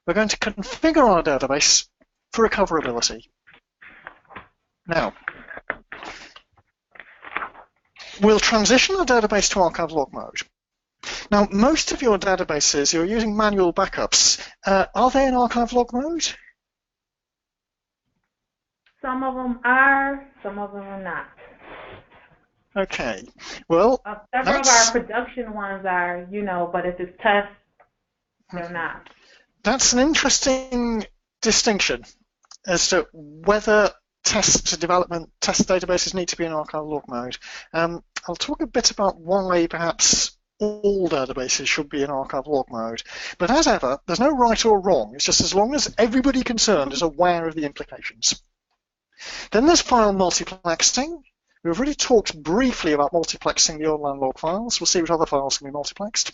we're going to configure our database for recoverability. Now, we'll transition our database to archive log mode. Now, most of your databases, you're using manual backups. Are they in archive log mode? Some of them are, some of them are not. Okay. Well, several of our production ones are, you know, but if it's tests, they're not. That's an interesting distinction as to whether test databases need to be in archive log mode. I'll talk a bit about why perhaps all databases should be in archive log mode. But as ever, there's no right or wrong. It's just as long as everybody concerned is aware of the implications. Then there's file multiplexing. We've already talked briefly about multiplexing the online log files. We'll see which other files can be multiplexed.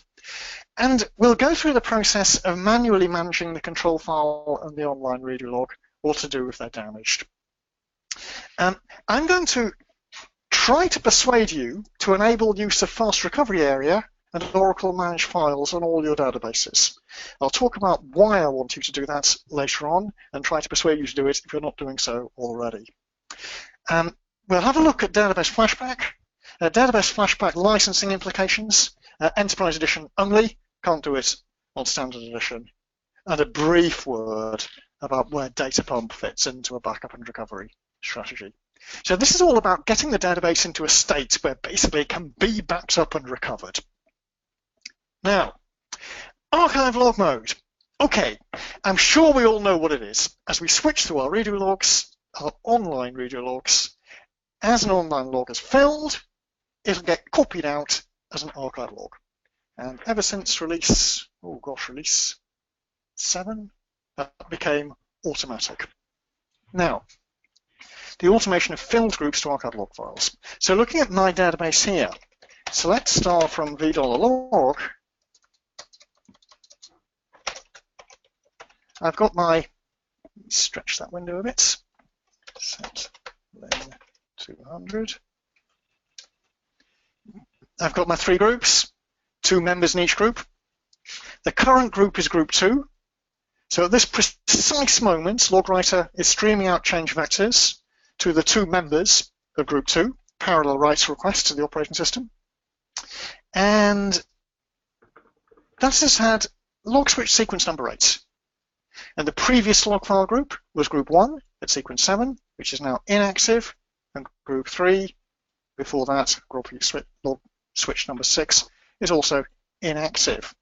And we'll go through the process of manually managing the control file and the online redo log, what to do if they're damaged. I'm going to try to persuade you to enable use of fast recovery area and Oracle managed files on all your databases. I'll talk about why I want you to do that later on and try to persuade you to do it if you're not doing so already. We'll have a look at database flashback, database flashback licensing implications, enterprise edition only, can't do it on standard edition, and a brief word about where data pump fits into a backup and recovery strategy. So this is all about getting the database into a state where basically it can be backed up and recovered. Now, archive log mode. Okay, I'm sure we all know what it is. As we switch through our redo logs, our online redo logs, as an online log is filled, it'll get copied out as an archive log. And ever since release 7, that became automatic. Now, the automation of filled groups to archive log files. So looking at my database here, select star from $log. I've got my, stretch that window a bit, set len 200. I've got my 3 groups, 2 members in each group. The current group is group 2. So at this precise moment, LogWriter is streaming out change vectors to the 2 members of group 2, parallel writes requests to the operating system. And that has had log switch sequence number 8. And the previous log file group was group 1 at sequence 7, which is now inactive, and group 3, before that, log switch number 6, is also inactive.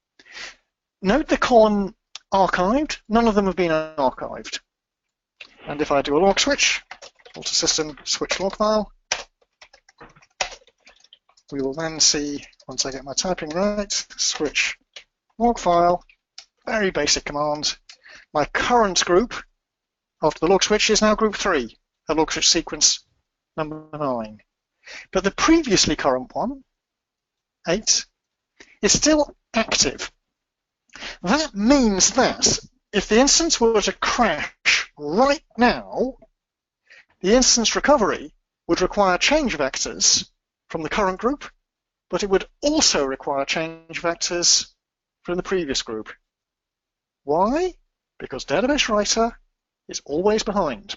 Note the column archived, none of them have been archived. And if I do a log switch, alter system switch log file, we will then see, once I get my typing right, switch log file, very basic command. My current group after the log switch is now group 3, a log switch sequence number 9. But the previously current one, 8, is still active. That means that if the instance were to crash right now, the instance recovery would require change vectors from the current group, but it would also require change vectors from the previous group. Why? Because database writer is always behind.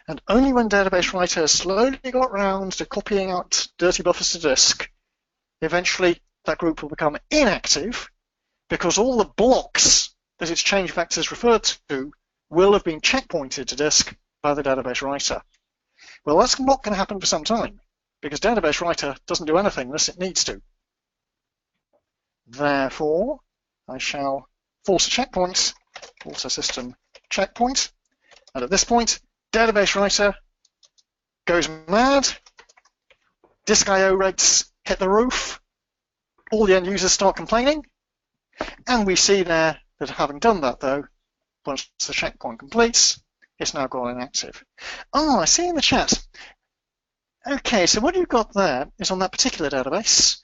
And only when database writer has slowly got round to copying out dirty buffers to disk, eventually that group will become inactive because all the blocks that its change vectors referred to will have been checkpointed to disk by the database writer. Well, that's not going to happen for some time because database writer doesn't do anything unless it needs to. Therefore, I shall force a checkpoint, alter system checkpoint, and at this point, database writer goes mad, disk I/O rates hit the roof, all the end users start complaining, and we see there that having done that though, once the checkpoint completes, it's now gone inactive. Oh, I see in the chat. Okay, so what you've got there is on that particular database,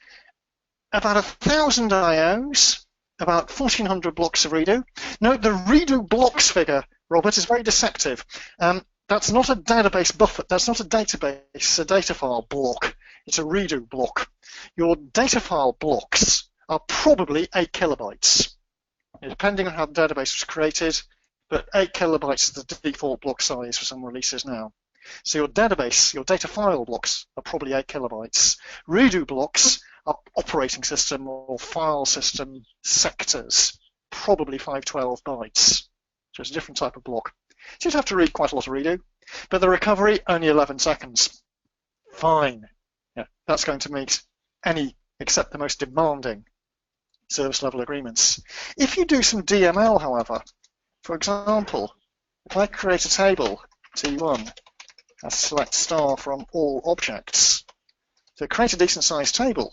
about 1,000 IOs, about 1,400 blocks of redo. Note the redo blocks figure, Robert, is very deceptive. That's not a database buffer, that's not a database, a data file block. It's a redo block. Your data file blocks are probably 8 kilobytes. depending on how the database was created, but 8 kilobytes is the default block size for some releases now. So your database, your data file blocks are probably 8 kilobytes. Redo blocks are operating system or file system sectors, probably 512 bytes. So it's a different type of block. So you'd have to read quite a lot of redo, but the recovery, only 11 seconds. Fine. Yeah, that's going to meet any except the most demanding service level agreements. If you do some DML, however, for example, if I create a table, T1, I select star from all objects, to create a decent sized table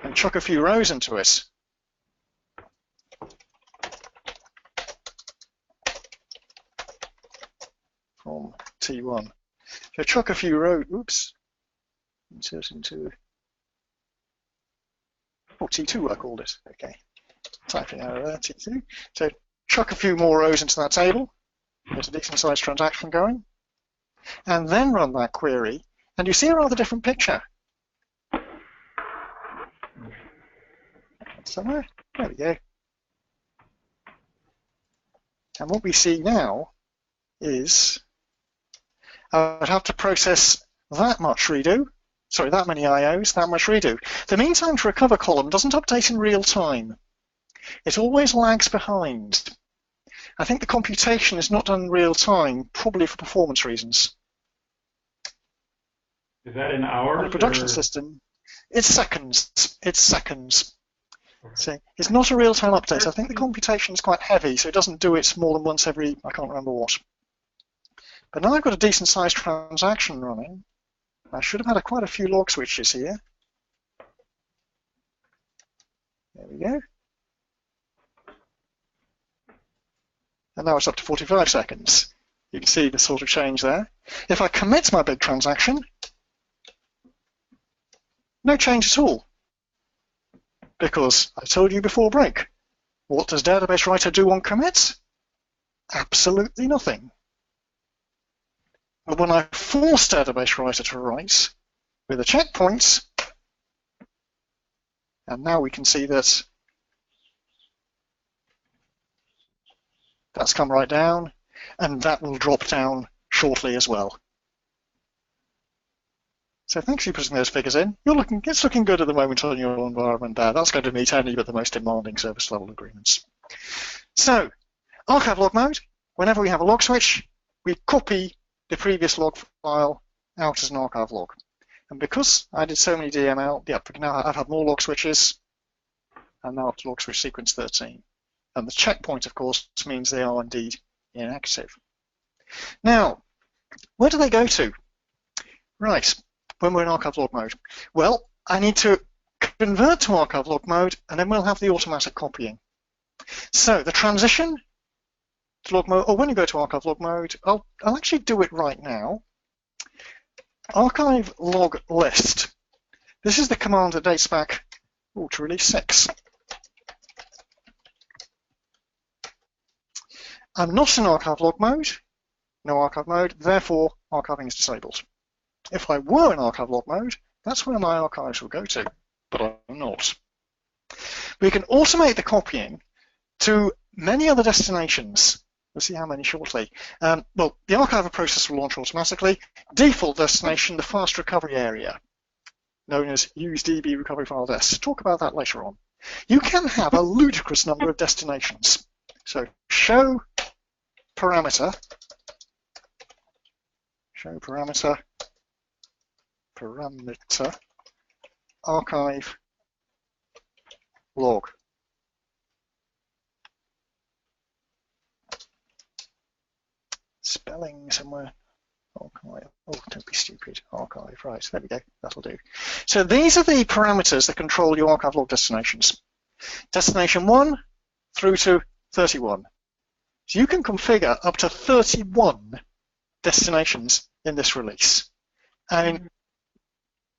and chuck a few rows into it, from T1. So chuck a few rows, oops, insert into, oh, T2 I called it, okay. Typing error there, T2. So chuck a few more rows into that table, get a decent sized transaction going, and then run that query, and you see a rather different picture. Somewhere, there we go. And what we see now is I would have to process that much redo, sorry, that many IOs, that much redo. The mean time to recover column doesn't update in real time. It always lags behind. I think the computation is not done in real time, probably for performance reasons. Is that in hours? On a production system, it's seconds. It's seconds. Okay. So it's not a real-time update. I think the computation is quite heavy, so it doesn't do it more than once every, I can't remember what. But now I've got a decent-sized transaction running. I should have had quite a few log switches here. There we go. And now it's up to 45 seconds. You can see the sort of change there. If I commit my big transaction, no change at all. Because I told you before break, what does database writer do on commits? Absolutely nothing. But when I force database writer to write with a checkpoint, and now we can see that that's come right down, and that will drop down shortly as well. So thanks for putting those figures in. It's looking good at the moment on your environment there. That's going to meet any but the most demanding service level agreements. So, archive log mode, whenever we have a log switch, we copy the previous log file out as an archive log. And because I did so many DML, now I've had more log switches, and now up to log switch sequence 13. And the checkpoint, of course, means they are indeed inactive. Now, where do they go to? Right. When we're in archive log mode? Well, I need to convert to archive log mode, and then we'll have the automatic copying. So the transition to log mode, or when you go to archive log mode, I'll actually do it right now. Archive log list. This is the command that dates back to release 6. I'm not in archive log mode, no archive mode, therefore archiving is disabled. If I were in archive log mode, that's where my archives will go to, but I'm not. We can automate the copying to many other destinations. We'll see how many shortly. Well, the archiver process will launch automatically. Default destination, the fast recovery area, known as usedb recovery file dest. Talk about that later on. You can have a ludicrous number of destinations. So show parameter archive log. Spelling somewhere. Archive. Oh, don't be stupid. Archive. Right, there we go. That'll do. So these are the parameters that control your archive log destinations. Destination 1 through to 31. So you can configure up to 31 destinations in this release. And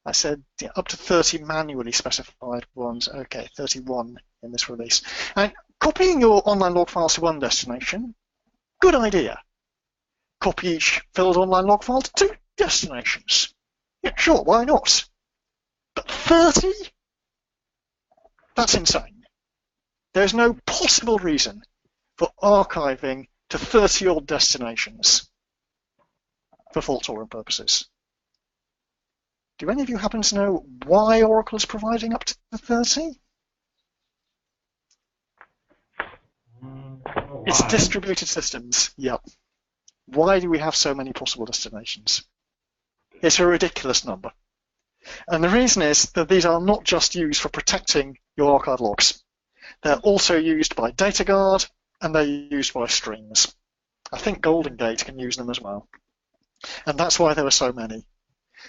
I said up to 30 manually specified ones. Okay, 31 in this release. And copying your online log files to one destination, good idea. Copy each filled online log file to 2 destinations. Yeah, sure, why not? But 30? That's insane. There's no possible reason for archiving to 30-odd destinations for fault-tolerant purposes. Do any of you happen to know why Oracle is providing up to 30? It's distributed systems. Yep. Why do we have so many possible destinations? It's a ridiculous number. And the reason is that these are not just used for protecting your archive logs. They're also used by DataGuard, and they're used by streams. I think Golden Gate can use them as well. And that's why there are so many.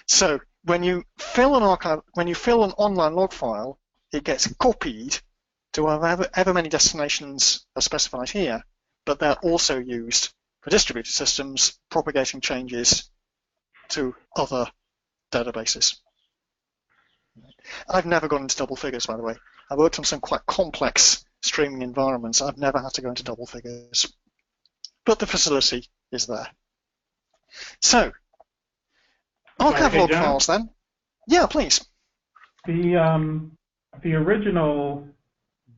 So when you fill an online log file, it gets copied to however many destinations are specified here, but they're also used for distributed systems, propagating changes to other databases. I've never gone into double figures, by the way. I've worked on some quite complex streaming environments. I've never had to go into double figures. But the facility is there. So, archive log files then. Yeah, please. The original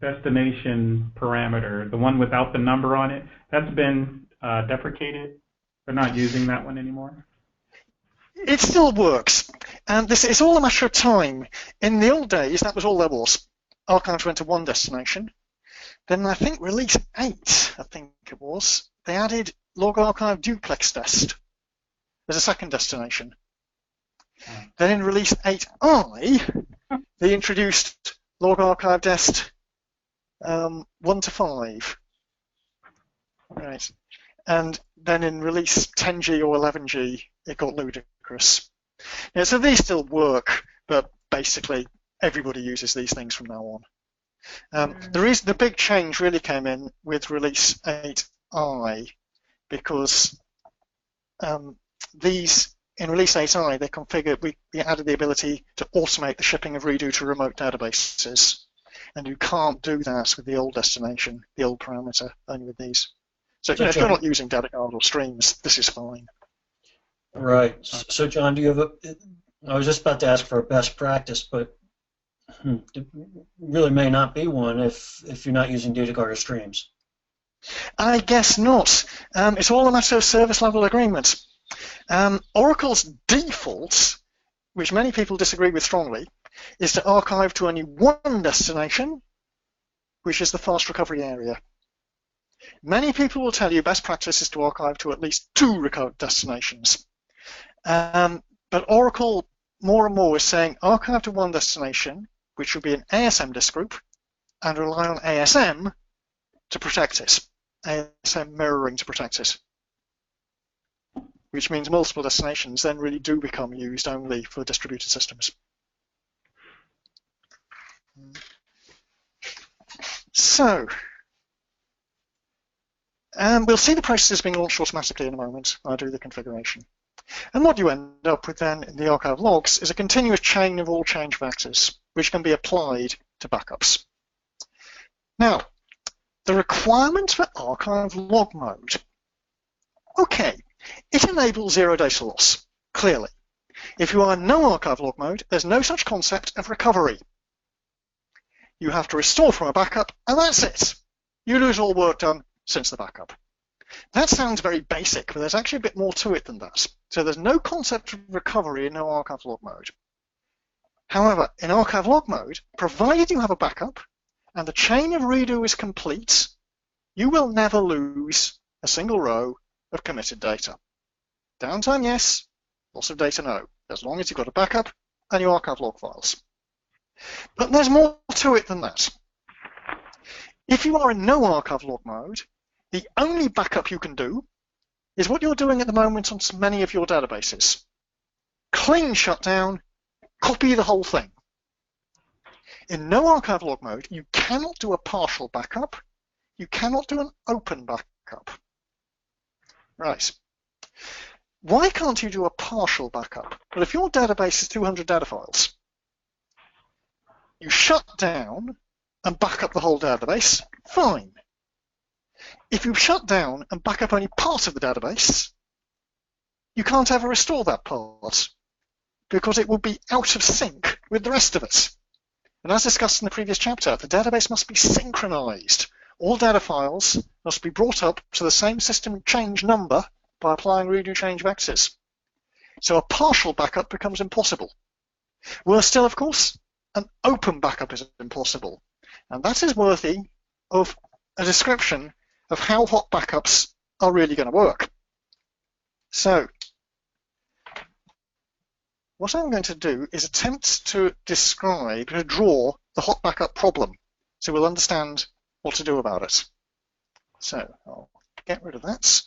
destination parameter, the one without the number on it, that's been deprecated. They're not using that one anymore. It still works, and it's all a matter of time. In the old days, that was all there was. Archives went to one destination. Then I think release 8, I think it was, they added log archive duplex dest as a second destination. Then in release 8i, they introduced log archive dest 1 to 5. Right. And then in release 10G or 11G, it got ludicrous. Yeah, so these still work, but basically everybody uses these things from now on. The big change really came in with release 8i, because in release 8i, they configured, we added the ability to automate the shipping of redo to remote databases. And you can't do that with the old destination, the old parameter, only with these. So if you're not using DataGuard or streams, this is fine. Right. So John, do you have I was just about to ask for a best practice, but it really may not be one if you're not using DataGuard or streams. I guess not. It's all a matter of service level agreement. Oracle's default, which many people disagree with strongly, is to archive to only one destination, which is the fast recovery area. Many people will tell you best practice is to archive to at least 2 destinations. But Oracle more and more is saying archive to one destination, which would be an ASM disk group, and rely on ASM to protect it, ASM mirroring to protect it, which means multiple destinations then really do become used only for distributed systems. So, we'll see the processes being launched automatically in a moment. I'll do the configuration. And what you end up with then in the archive logs is a continuous chain of all change factors, which can be applied to backups. Now, the requirement for archive log mode. Okay, it enables zero data loss, clearly. If you are in no archive log mode, there's no such concept of recovery. You have to restore from a backup, and that's it. You lose all work done since the backup. That sounds very basic, but there's actually a bit more to it than that. So there's no concept of recovery in no archive log mode. However, in archive log mode, provided you have a backup and the chain of redo is complete, you will never lose a single row of committed data. Downtime, yes. Loss of data, no. As long as you've got a backup and your archive log files. But there's more to it than that. If you are in no archive log mode, the only backup you can do is what you're doing at the moment on many of your databases. Clean shutdown, copy the whole thing. In no archive log mode, you cannot do a partial backup. You cannot do an open backup. Right. Why can't you do a partial backup? Well, if your database is 200 data files, you shut down and back up the whole database, fine. If you shut down and back up only part of the database, you can't ever restore that part because it will be out of sync with the rest of it. And as discussed in the previous chapter, the database must be synchronized. All data files must be brought up to the same system change number by applying redo change vectors. So a partial backup becomes impossible. Worse still, of course, an open backup is impossible. And that is worthy of a description of how hot backups are really going to work. So what I'm going to do is attempt to describe, to draw the hot backup problem, so we'll understand what to do about it. So I'll get rid of that.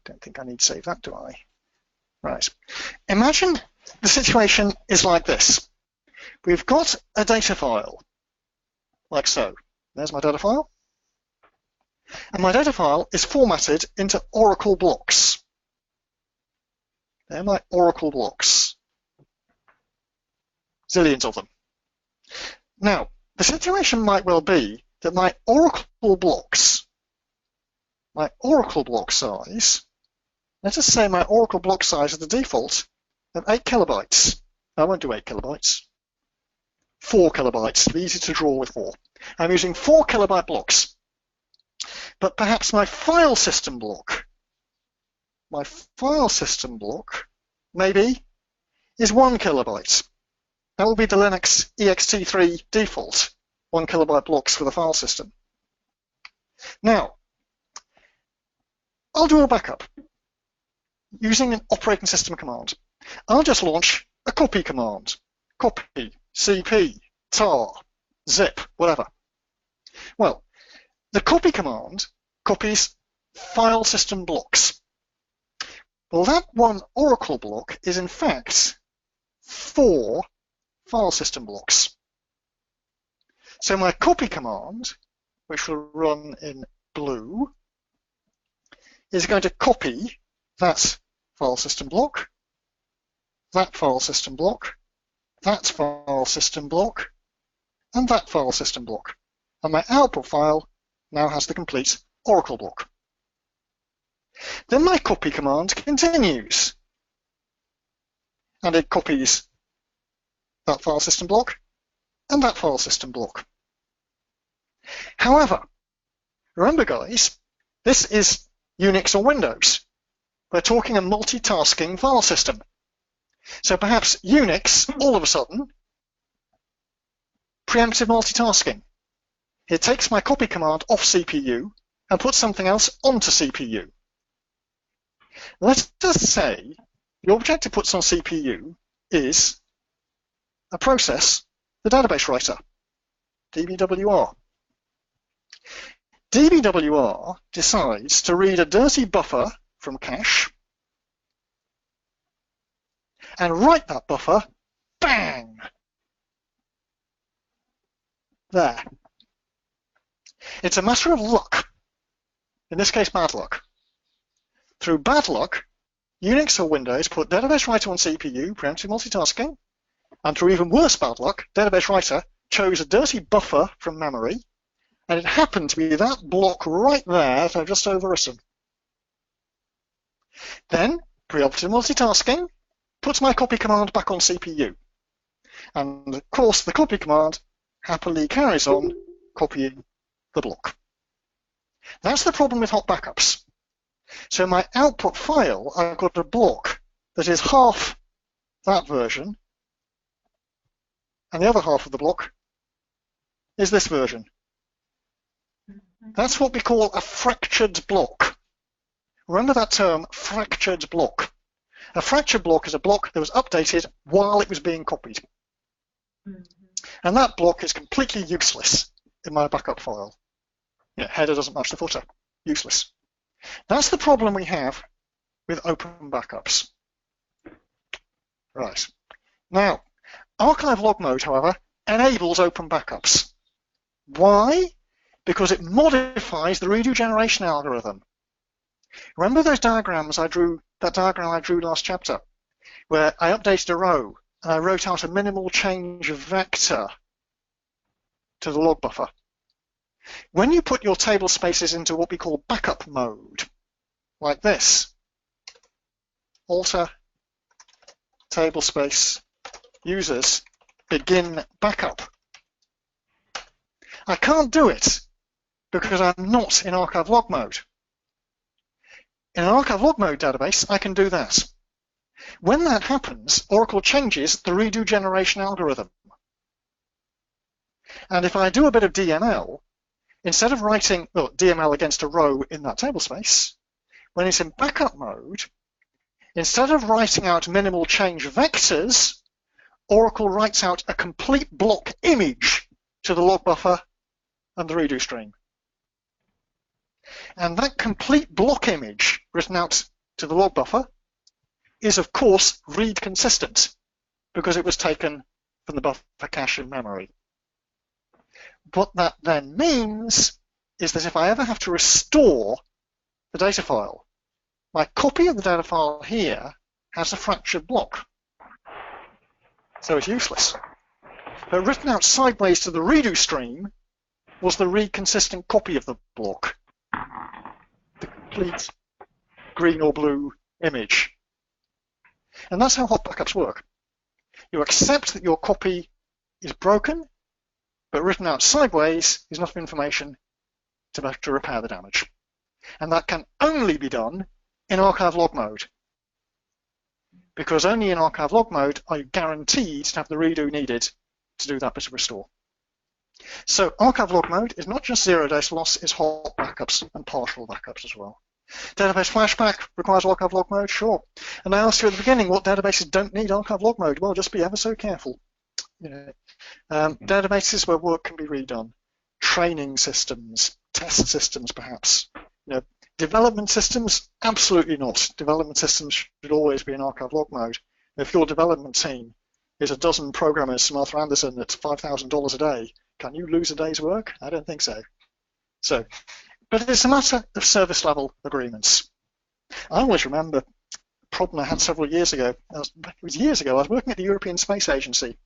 Don't think I need to save that, do I? Right. Imagine the situation is like this. We've got a data file, like so. There's my data file. And my data file is formatted into Oracle blocks. They're my Oracle blocks. Zillions of them. Now, the situation might well be that my Oracle block size, let us say my Oracle block size is the default of 8 kilobytes. I won't do 8 kilobytes. 4 kilobytes, easy to draw with 4. I'm using 4 kilobyte blocks. But perhaps my file system block, maybe, is 1 kilobyte. That will be the Linux ext3 default, 1 kilobyte blocks for the file system. Now, I'll do a backup using an operating system command. I'll just launch a copy command. Copy, cp, tar, zip, whatever. Well, the copy command copies file system blocks. Well, that one Oracle block is in fact 4 file system blocks. So my copy command, which will run in blue, is going to copy that file system block, that file system block, that file system block, and that file system block. And my output file now has the complete Oracle block. Then my copy command continues, and it copies that file system block and that file system block. However, remember guys, this is Unix or Windows. We're talking a multitasking file system. So perhaps Unix, all of a sudden, preemptive multitasking. It takes my copy command off CPU and puts something else onto CPU. Let's just say the object it puts on CPU is a process, the database writer, DBWR. DBWR decides to read a dirty buffer from cache and write that buffer, bang, there. It's a matter of luck, in this case bad luck. Through bad luck, Unix or Windows put database writer on CPU, preemptive multitasking, and through even worse bad luck, database writer chose a dirty buffer from memory, and it happened to be that block right there that I've just overwritten. Then, preemptive multitasking puts my copy command back on CPU. And of course, the copy command happily carries on copying the block. That's the problem with hot backups. So my output file, I've got a block that is half that version, and the other half of the block is this version. That's what we call a fractured block. Remember that term, fractured block. A fractured block is a block that was updated while it was being copied. And that block is completely useless in my backup file. Yeah, header doesn't match the footer. Useless. That's the problem we have with open backups. Right. Now, archive log mode, however, enables open backups. Why? Because it modifies the redo generation algorithm. Remember those diagrams I drew, that diagram I drew last chapter, where I updated a row and I wrote out a minimal change of vector to the log buffer. When you put your table spaces into what we call backup mode, like this, alter table space users begin backup. I can't do it because I'm not in archive log mode. In an archive log mode database, I can do that. When that happens, Oracle changes the redo generation algorithm. And if I do a bit of DML, instead of writing DML against a row in that table space, when it's in backup mode, instead of writing out minimal change vectors, Oracle writes out a complete block image to the log buffer and the redo stream. And that complete block image written out to the log buffer is, of course, read consistent because it was taken from the buffer cache in memory. What that then means is that if I ever have to restore the data file, my copy of the data file here has a fractured block. So it's useless. But written out sideways to the redo stream was the read consistent copy of the block, the complete green or blue image. And that's how hot backups work. You accept that your copy is broken, but written out sideways is enough information to repair the damage. And that can only be done in archive log mode, because only in archive log mode are you guaranteed to have the redo needed to do that bit of restore. So archive log mode is not just zero data loss, it's hot backups and partial backups as well. Database flashback requires archive log mode, sure. And I asked you at the beginning what databases don't need archive log mode. Well, just be ever so careful. Databases where work can be redone, training systems, test systems perhaps. Development systems, absolutely not. Development systems should always be in archive log mode. If your development team is a dozen programmers from Arthur Andersen at $5,000 a day, can you lose a day's work? I don't think so. But it's a matter of service level agreements. I always remember a problem I had several years ago. I was working at the European Space Agency.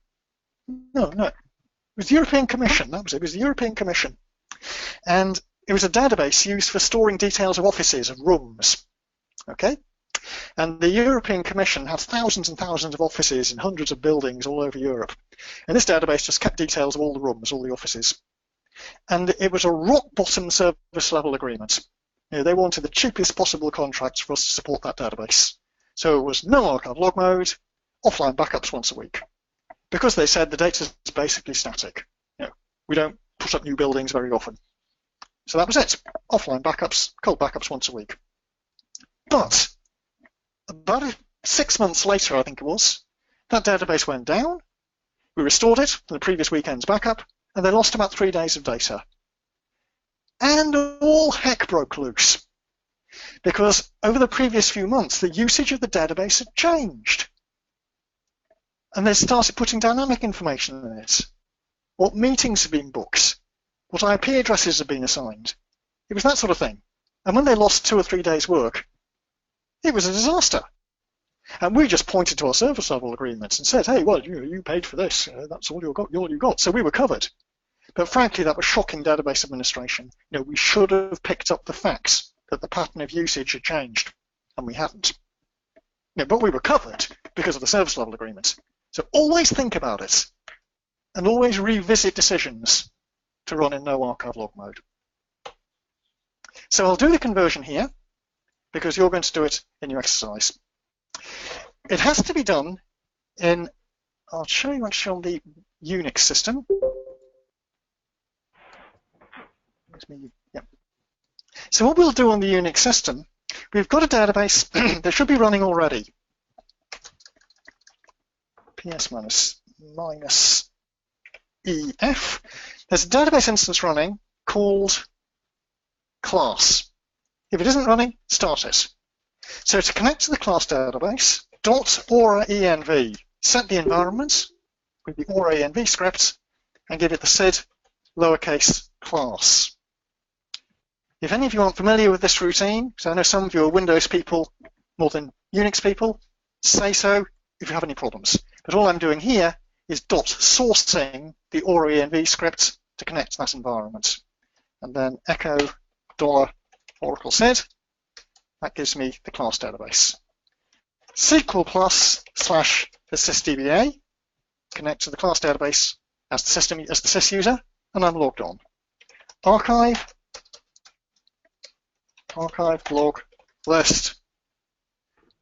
No, it was the European Commission. That was it. It was the European Commission. And it was a database used for storing details of offices, of rooms. Okay? And the European Commission had thousands and thousands of offices in hundreds of buildings all over Europe. And this database just kept details of all the rooms, all the offices. And it was a rock-bottom service level agreement. They wanted the cheapest possible contracts for us to support that database. So it was no archive log mode, offline backups once a week. Because they said the data is basically static. We don't put up new buildings very often. So that was it. Offline backups, cold backups once a week. But about 6 months later, I think it was, that database went down. We restored it from the previous weekend's backup, and they lost about 3 days of data. And all heck broke loose. Because over the previous few months, the usage of the database had changed. And they started putting dynamic information in it. What meetings have been booked, what IP addresses have been assigned. It was that sort of thing. And when they lost 2 or 3 days' work, it was a disaster. And we just pointed to our service level agreements and said, hey, well, you paid for this. That's all you got. So we were covered. But frankly, that was shocking database administration. We should have picked up the facts that the pattern of usage had changed, and we hadn't. But we were covered because of the service level agreement. So always think about it, and always revisit decisions to run in no archive log mode. So I'll do the conversion here, because you're going to do it in your exercise. It has to be done in, I'll show you actually on the Unix system. So what we'll do on the Unix system, we've got a database that should be running already. PS minus EF. There's a database instance running called class. If it isn't running, start it. So to connect to the class database, .aura-env, set the environment with the aura-env script and give it the SID lowercase class. If any of you aren't familiar with this routine, because I know some of you are Windows people more than Unix people, say so if you have any problems. But all I'm doing here is sourcing the aura-env script to connect to that environment. And then echo $Oracle SID. That gives me the class database. SQL plus / the sysdba connect to the class database as the sys user, and I'm logged on. Archive log list.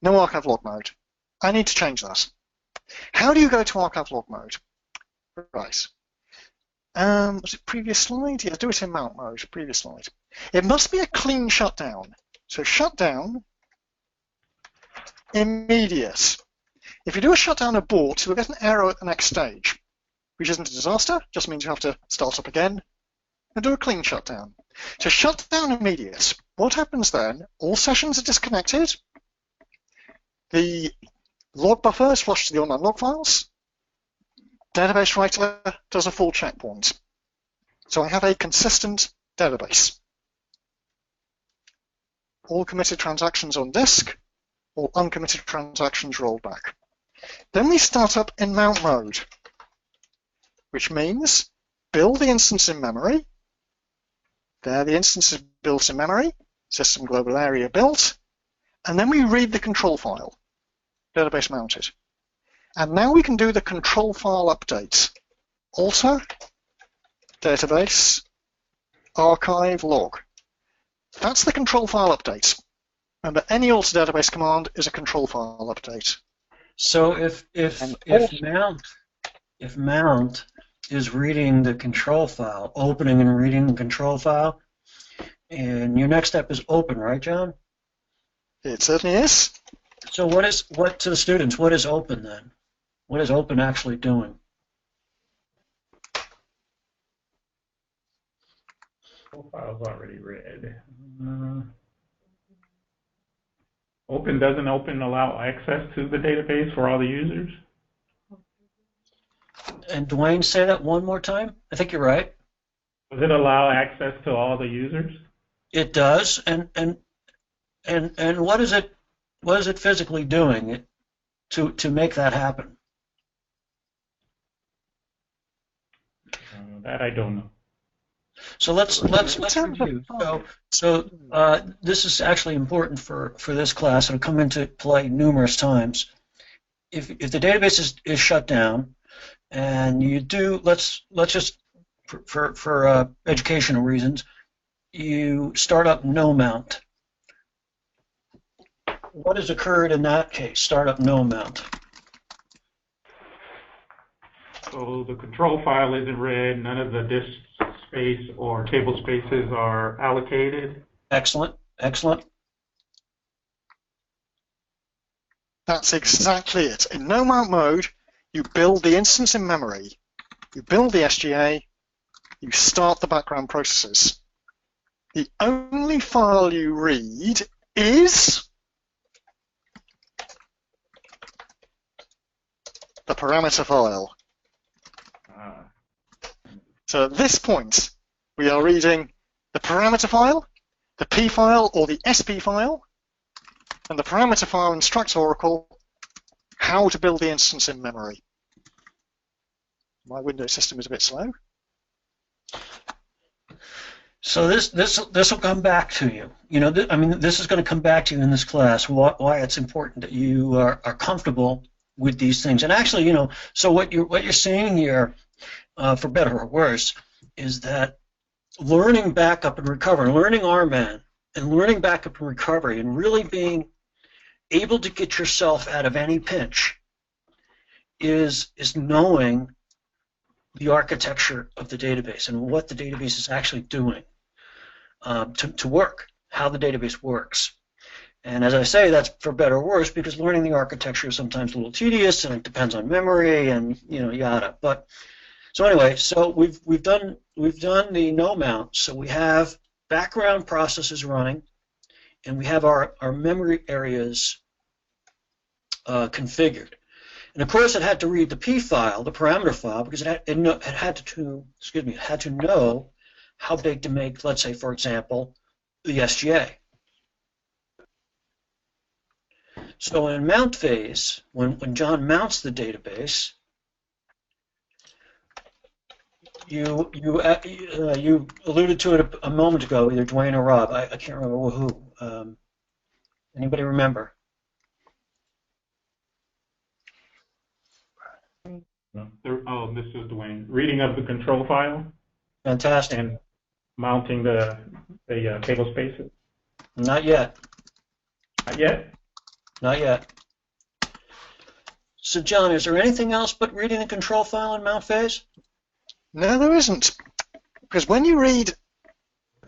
No archive log mode. I need to change that. How do you go to archive log mode? Right. Was it previous slide? Yeah, do it in mount mode. Previous slide. It must be a clean shutdown. So shutdown immediate. If you do a shutdown abort, you'll get an error at the next stage, which isn't a disaster, just means you have to start up again and do a clean shutdown. So shutdown immediate. What happens then? All sessions are disconnected. The log buffer is flushed to the online log files. Database writer does a full checkpoint. So I have a consistent database. All committed transactions on disk, all uncommitted transactions rolled back. Then we start up in mount mode, which means build the instance in memory. There, the instance is built in memory, system global area built, and then we read the control file, database mounted. And now we can do the control file update. Alter, database, archive log. That's the control file update. Remember, any alter database command is a control file update. So if mount is reading the control file, opening and reading the control file, and your next step is open, right, John? It certainly is. So what to the students? What is open then? What is open actually doing? Profile's already read. Open doesn't allow access to the database for all the users? And Dwayne, say that one more time. I think you're right. Does it allow access to all the users? It does. And what is it physically doing to make that happen? That I don't know. So let's review. So this is actually important for this class. It'll come into play numerous times. If the database is shut down, and you do, let's just for educational reasons, you start up no mount. What has occurred in that case? Start up no mount. So the control file isn't read, none of the disk space or table spaces are allocated. Excellent, excellent. That's exactly it. In no mount mode, you build the instance in memory, you build the SGA, you start the background processes. The only file you read is the parameter file. So at this point, we are reading the parameter file, the P file or the SP file, and the parameter file instructs Oracle how to build the instance in memory. My Windows system is a bit slow. So this will come back to you. You know, I mean, this is going to come back to you in this class. Why it's important that you are comfortable with these things. And actually, you know, so what you're seeing here, for better or worse, is that learning backup and recovery, learning RMAN, and learning backup and recovery, and really being able to get yourself out of any pinch is knowing the architecture of the database and what the database is actually doing to work, how the database works. And as I say, that's for better or worse, because learning the architecture is sometimes a little tedious and it depends on memory and, you know, yada. But so anyway, so we've done the no mount. So we have background processes running, and we have our memory areas configured. And of course, it had to read the P file, the parameter file, because it had to know how big to make, let's say, for example, the SGA. So in mount phase, when John mounts the database, you alluded to it a moment ago, either Dwayne or Rob. I can't remember who. Anybody remember? Oh, this is Dwayne. Reading of the control file Fantastic. and mounting the table spaces. Not yet. Not yet? Not yet. So, John, is there anything else but reading the control file in mount phase? No, there isn't. Because when you read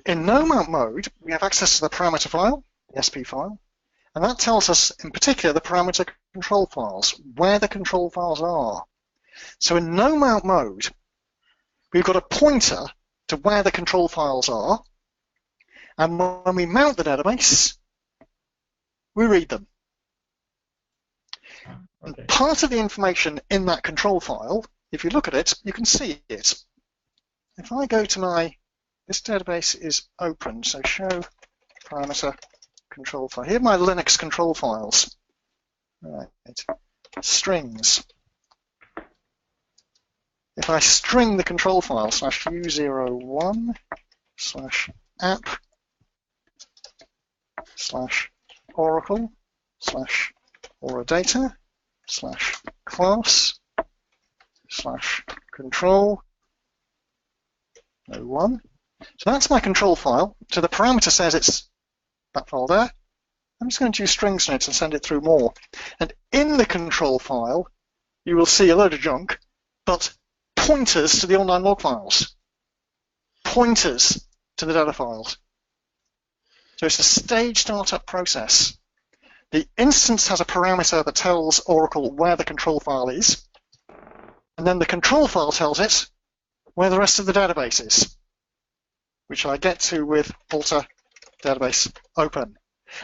in no mount mode, we have access to the parameter file, the SP file, and that tells us in particular the parameter control files, where the control files are. So in no mount mode, we've got a pointer to where the control files are, and when we mount the database, we read them. Okay. And part of the information in that control file, if you look at it, you can see it. If I go to this database is open, so show parameter control file. Here are my Linux control files. Right. Strings. If I string the control file /u01 /app /oracle /oradata /class /control 01. So that's my control file. So the parameter says it's that file there. I'm just going to use strings in it and send it through more. And in the control file, you will see a load of junk, but pointers to the online log files, pointers to the data files. So it's a stage startup process. The instance has a parameter that tells Oracle where the control file is, and then the control file tells it where the rest of the database is, which I get to with alter database open.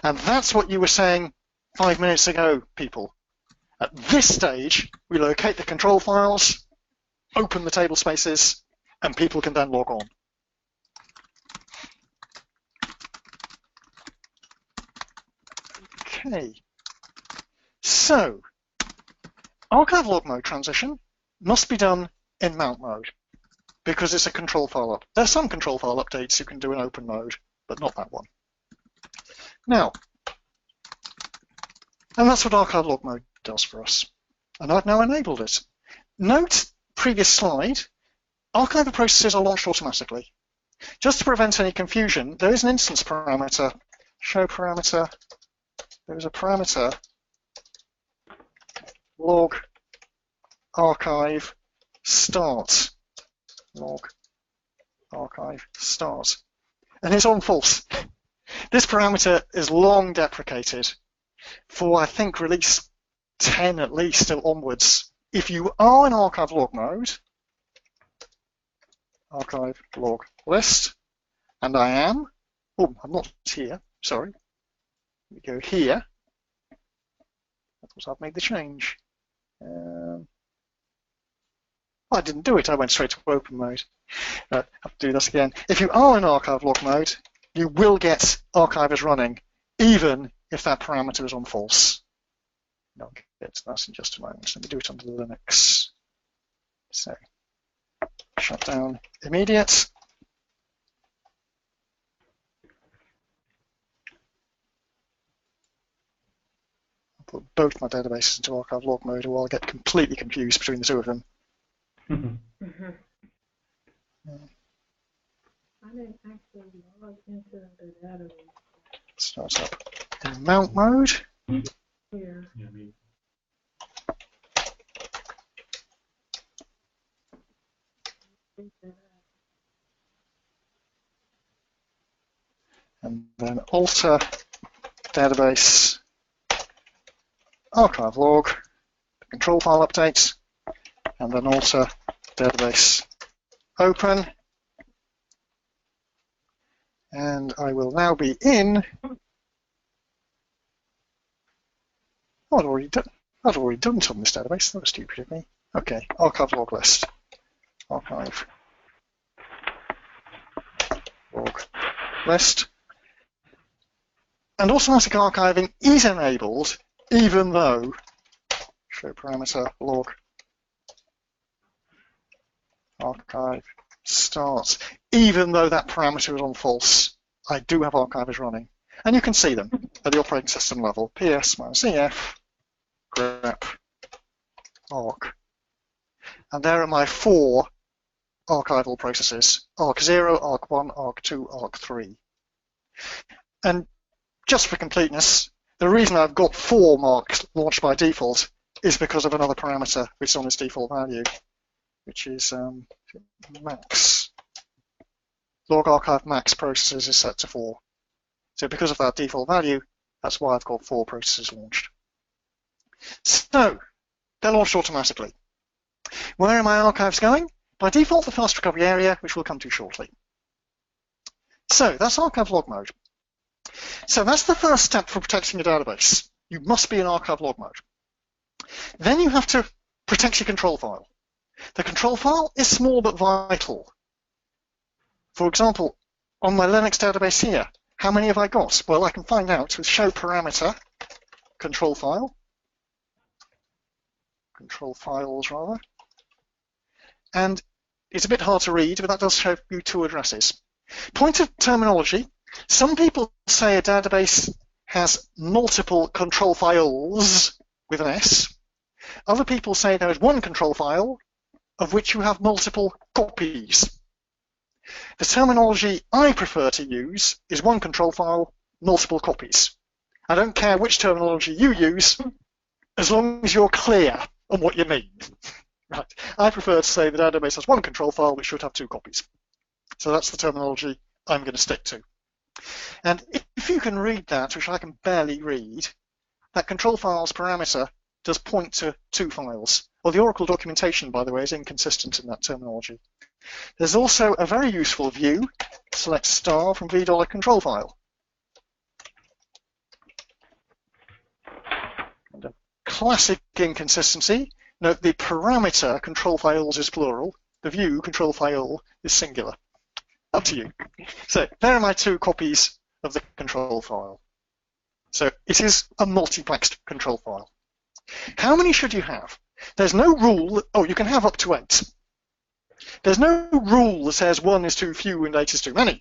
And that's what you were saying 5 minutes ago, people. At this stage, we locate the control files, open the table spaces, and people can then log on. Okay. So, archive log mode transition must be done in mount mode because it's a control file up. There's some control file updates you can do in open mode, but not that one. Now, and that's what archive log mode does for us. And I've now enabled it. Note previous slide, archive processes are launched automatically. Just to prevent any confusion, there is an instance parameter, show parameter, there is a parameter log archive start, log archive start, and it's on false. This parameter is long deprecated for, I think, release 10 at least, still onwards. If you are in archive log mode, archive log list, and I am, oh, I'm not here, sorry. We go here. Of course, I've made the change. I didn't do it, I went straight to open mode. I have to do this again. If you are in archive log mode, you will get archivers running, even if that parameter is on false. I'll get to that in just a moment. Let me do it under Linux. So, shut down immediate. I'll put both my databases into archive log mode, or I'll get completely confused between the two of them. I didn't actually log into the database. Starts up in mount mode. Here. And then alter database archive log, control file updates, and then alter database open. And I will now be in. Oh, I'd already done it on this database. That was stupid of me. Okay, archive log list. Archive log list. And automatic archiving is enabled, even though show parameter log archive starts. Even though that parameter is on false, I do have archivers running. And you can see them at the operating system level. PS-EF grep arc. And there are my 4 archival processes: arc0, arc1, arc2, arc3. And just for completeness, the reason I've got 4 marks launched by default is because of another parameter which is on its default value, which is max. Log archive max processes is set to 4. So because of that default value, that's why I've got 4 processes launched. So they're launched automatically. Where are my archives going? By default, the fast recovery area, which we'll come to shortly. So that's archive log mode. So that's the first step for protecting your database. You must be in archive log mode. Then you have to protect your control file. The control file is small but vital. For example, on my Linux database here, how many have I got? Well, I can find out with show parameter control file, control files rather, and it's a bit hard to read, but that does show you 2 addresses. Point of terminology: some people say a database has multiple control files with an S. Other people say there is one control file of which you have multiple copies. The terminology I prefer to use is one control file, multiple copies. I don't care which terminology you use, as long as you're clear on what you mean. Right. I prefer to say the database has one control file which should have 2 copies. So that's the terminology I'm going to stick to. And if you can read that, which I can barely read, that control files parameter does point to 2 files. Well, the Oracle documentation, by the way, is inconsistent in that terminology. There's also a very useful view, select star from $v control file. And a classic inconsistency: note the parameter control files is plural, the view control file is singular. Up to you. So there are my 2 copies of the control file. So it is a multiplexed control file. How many should you have? There's no rule. Oh, you can have up to 8. There's no rule that says 1 is too few and 8 is too many.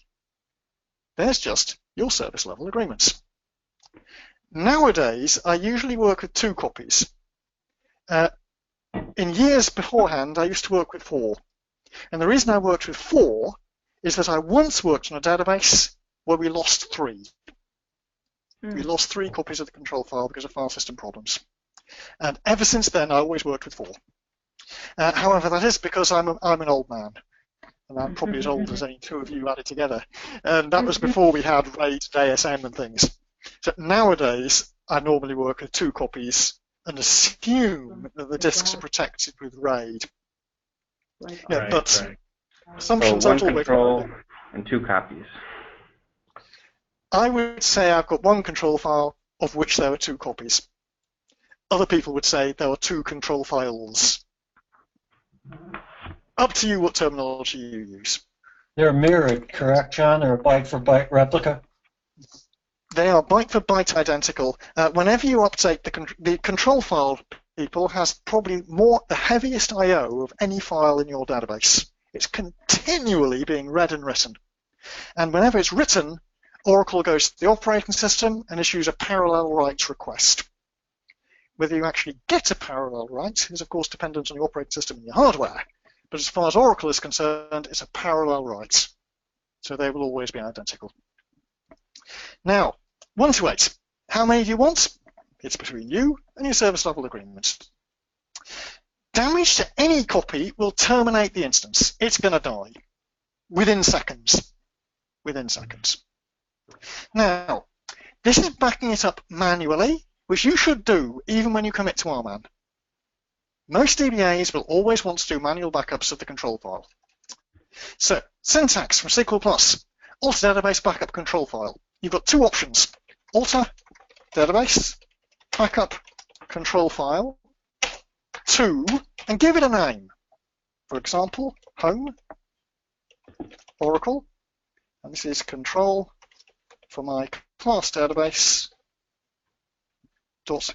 There's just your service level agreements. Nowadays, I usually work with 2 copies. In years beforehand, I used to work with 4. And the reason I worked with 4 is that I once worked on a database where we lost 3. We lost 3 copies of the control file because of file system problems. And ever since then, I always worked with 4. However, that is because I'm an old man, and I'm probably as old as any 2 of you added together. And that was before we had RAID, ASM, and things. So nowadays, I normally work with 2 copies and assume that the disks are protected with RAID. Yeah, but assumptions so aren't 1 always control right. and 2 copies. I would say I've got 1 control file of which there are 2 copies. Other people would say there are 2 control files. Up to you what terminology you use. They're mirrored, correct, John? They're a byte-for-byte replica? They are byte-for-byte identical. Whenever you update the control file, people has probably the heaviest I/O of any file in your database. It's continually being read and written. And whenever it's written, Oracle goes to the operating system and issues a parallel write request. Whether you actually get a parallel write is, of course, dependent on your operating system and your hardware. But as far as Oracle is concerned, it's a parallel write. So they will always be identical. Now, 1 to 8. How many do you want? It's between you and your service level agreement. Damage to any copy will terminate the instance. It's going to die within seconds. Within seconds. Now, this is backing it up manually, which you should do even when you commit to RMAN. Most DBAs will always want to do manual backups of the control file. So, syntax from SQL+, alter database backup control file. You've got 2 options: alter database backup control file 2, and give it a name. For example, home, Oracle, and this is control for my class database dot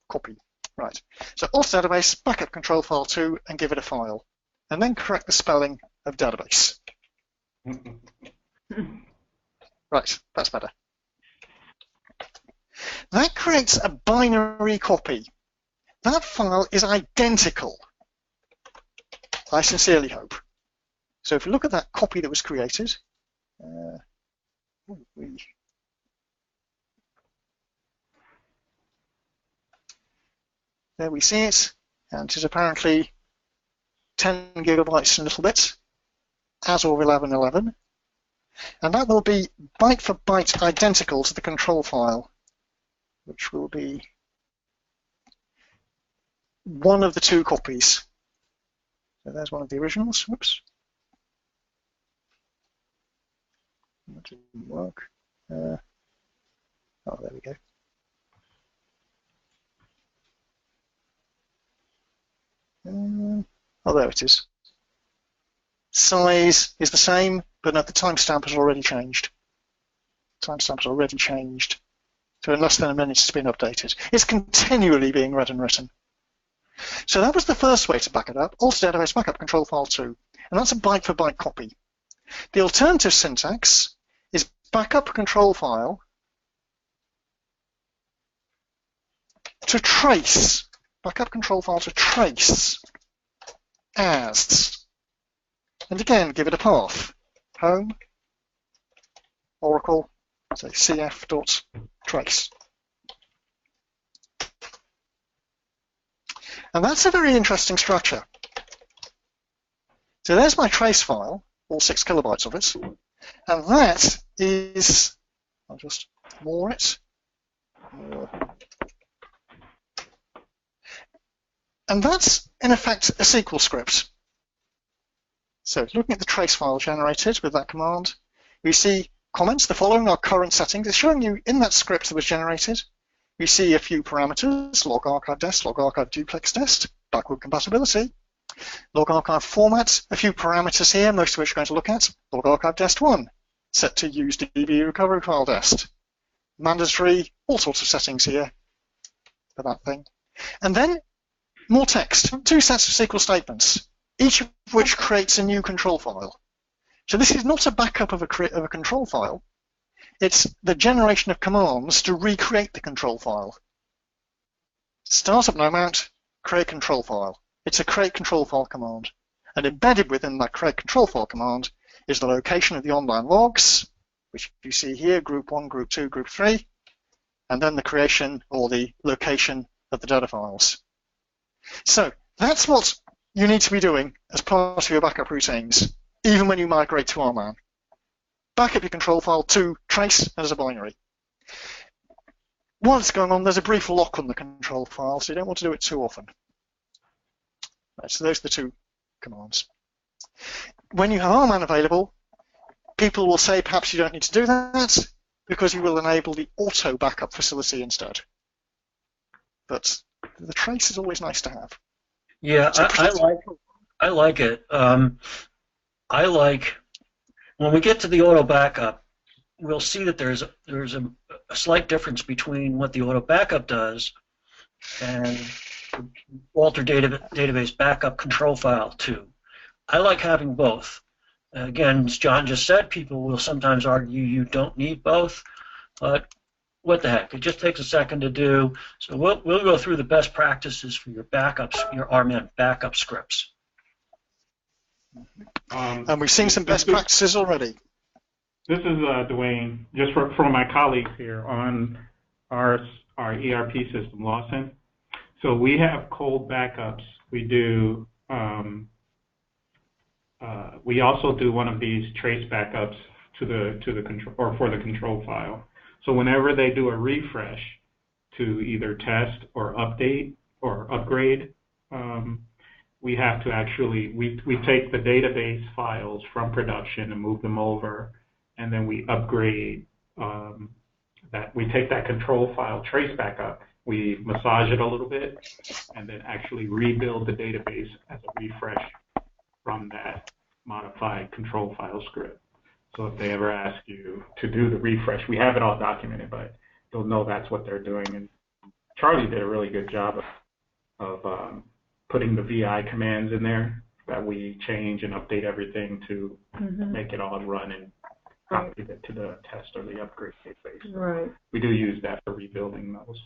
copy. Right. So alter database backup control file 2 and give it a file, and then correct the spelling of database. Right, that's better. That creates a binary copy. that file is identical. I sincerely hope. So if you look at that copy that was created, there we see it, and it is apparently 10 gigabytes and a little bit, as of 11.11, and that will be byte for byte identical to the control file, which will be one of the two copies. So there's one of the originals. Whoops. That didn't work. Oh, there we go. Oh, there it is. Size is the same, but no, the timestamp has already changed. Timestamp has already changed. So in less than a minute, it's been updated. It's continually being read and written. So that was the first way to back it up. Also, database backup control file 2, and that's a byte for byte copy. The alternative syntax is backup control file to trace. Backup control file to trace as. And again, give it a path. Home, Oracle, say cf.trace. And that's a very interesting structure. So there's my trace file, all 6 kilobytes of it. And that is, I'll just more it. And that's, in effect, a SQL script. So looking at the trace file generated with that command, we see comments. The following are current settings. It's showing you in that script that was generated. We see a few parameters, log archive dest, log archive duplex dest, backward compatibility, log archive format, a few parameters here, most of which we're going to look at. Log archive dest 1, set to use DB recovery file dest. Mandatory, all sorts of settings here for that thing. And then more text, 2 sets of SQL statements, each of which creates a new control file. So this is not a backup of a control file. It's the generation of commands to recreate the control file. Startup no mount, create control file. It's a create control file command. And embedded within that create control file command is the location of the online logs, which you see here, group 1, group 2, group 3, and then the creation or the location of the data files. So that's what you need to be doing as part of your backup routines, even when you migrate to RMAN. Backup your control file to trace as a binary. While it's going on, there's a brief lock on the control file, so you don't want to do it too often. Right, so those are the 2 commands. When you have RMAN available, people will say perhaps you don't need to do that because you will enable the auto backup facility instead. But the trace is always nice to have. Yeah, I like it. I like when we get to the auto backup, we'll see that there's a slight difference between what the auto backup does and alter database backup control file 2. I like having both. Again, as John just said, people will sometimes argue you don't need both, but what the heck? It just takes a second to do. So we'll go through the best practices for your backups, your RMAN backup scripts. And we've seen some best practices already. This is Dwayne, just for my colleagues here on our ERP system, Lawson. So we have cold backups. We do. We also do one of these trace backups to the control or for the control file. So whenever they do a refresh to either test or update or upgrade, we have to actually we take the database files from production and move them over, and then we upgrade that. We take that control file trace backup, we massage it a little bit, and then actually rebuild the database as a refresh from that modified control file script. So if they ever ask you to do the refresh, we have it all documented, but you'll know that's what they're doing. And Charlie did a really good job of putting the VI commands in there that we change and update everything to make it all run and copy it to the test or the upgrade database. Right. We do use that for rebuilding those.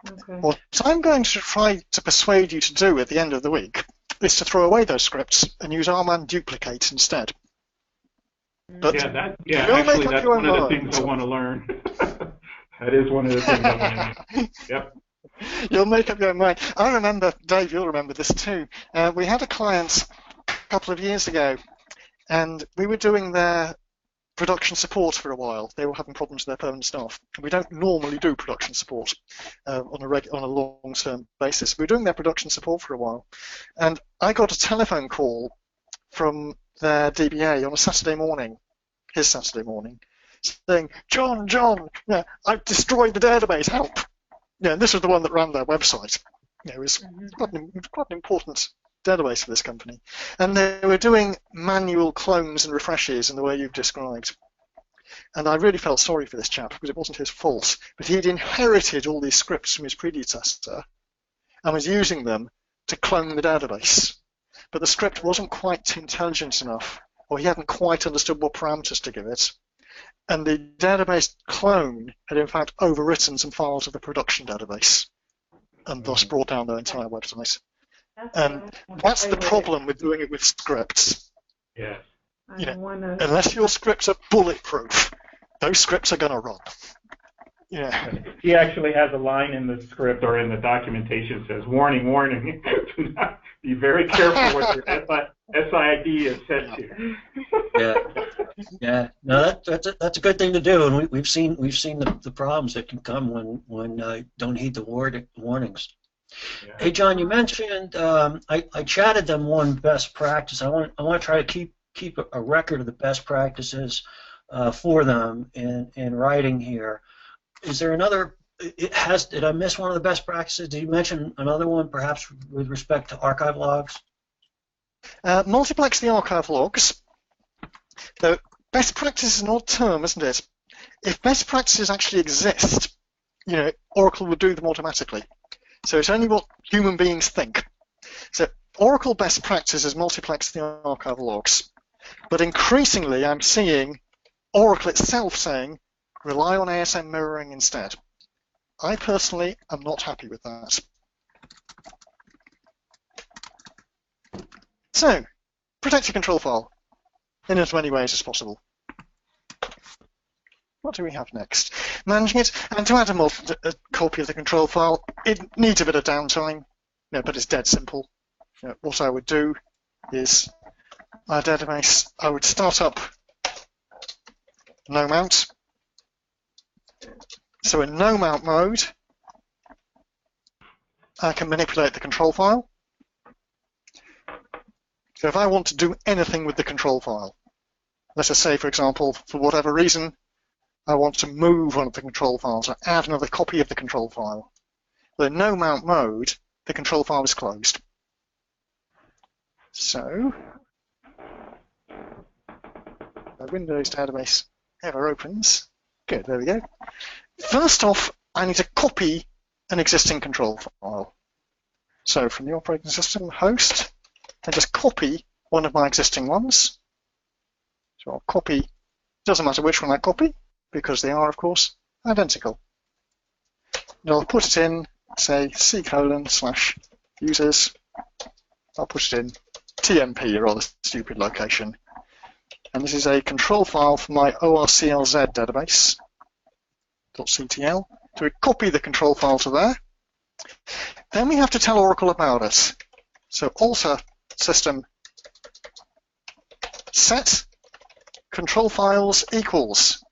Okay. What I'm going to try to persuade you to do at the end of the week is to throw away those scripts and use RMAN duplicate instead. But you'll actually, make up that's your one own of the mind. things I want to learn. That is one of the things I want to learn. Yep. You'll make up your own mind. I remember, Dave, you'll remember this too. We had a client a couple of years ago, and we were doing their production support for a while. They were having problems with their permanent staff. We don't normally do production support on a long-term basis. We were doing their production support for a while, and I got a telephone call from their DBA on a Saturday morning, his Saturday morning, saying, John, I've destroyed the database, help. And this was the one that ran their website. It was quite an important database for this company. And they were doing manual clones and refreshes in the way you've described. And I really felt sorry for this chap because it wasn't his fault. But he'd inherited all these scripts from his predecessor and was using them to clone the database. But the script wasn't quite intelligent enough, or he hadn't quite understood what parameters to give it. And the database clone had in fact overwritten some files of the production database and thus brought down their entire website. And that's the problem with doing it with scripts. Yes. Unless your scripts are bulletproof, those scripts are going to run. Yeah. He actually has a line in the script or in the documentation that says, warning, warning, be very careful what your SID is set to. Yeah. No, that's a good thing to do, and we've seen the problems that can come when don't heed the warnings. Yeah. Hey, John, you mentioned I chatted them one best practice. I want to try to keep a record of the best practices for them in writing here. Is there another? Did I miss one of the best practices? Did you mention another one, perhaps with respect to archive logs? Multiplex the archive logs. The best practice is an odd term, isn't it? If best practices actually exist, Oracle would do them automatically. So it's only what human beings think. So Oracle best practice is multiplex the archive logs. But increasingly, I'm seeing Oracle itself saying, rely on ASM mirroring instead. I personally am not happy with that. So, protect your control file in as many ways as possible. What do we have next? Managing it, and to add a copy of the control file, it needs a bit of downtime, but it's dead simple. What I would do is, our database, I would start up no mount. So in no mount mode, I can manipulate the control file. So if I want to do anything with the control file, let us say, for example, for whatever reason, I want to move one of the control files or add another copy of the control file. Well, in no mount mode, the control file is closed. So the Windows database ever opens. Good, there we go. First off, I need to copy an existing control file. So from the operating system host, I just copy one of my existing ones. So I'll copy, doesn't matter which one I copy, because they are, of course, identical. And I'll put it in, say, C:/users. I'll put it in TMP, a rather stupid location. And this is a control file for my ORCLZ database. .ctl. So we copy the control file to there. Then we have to tell Oracle about it. So alter system set control files equals.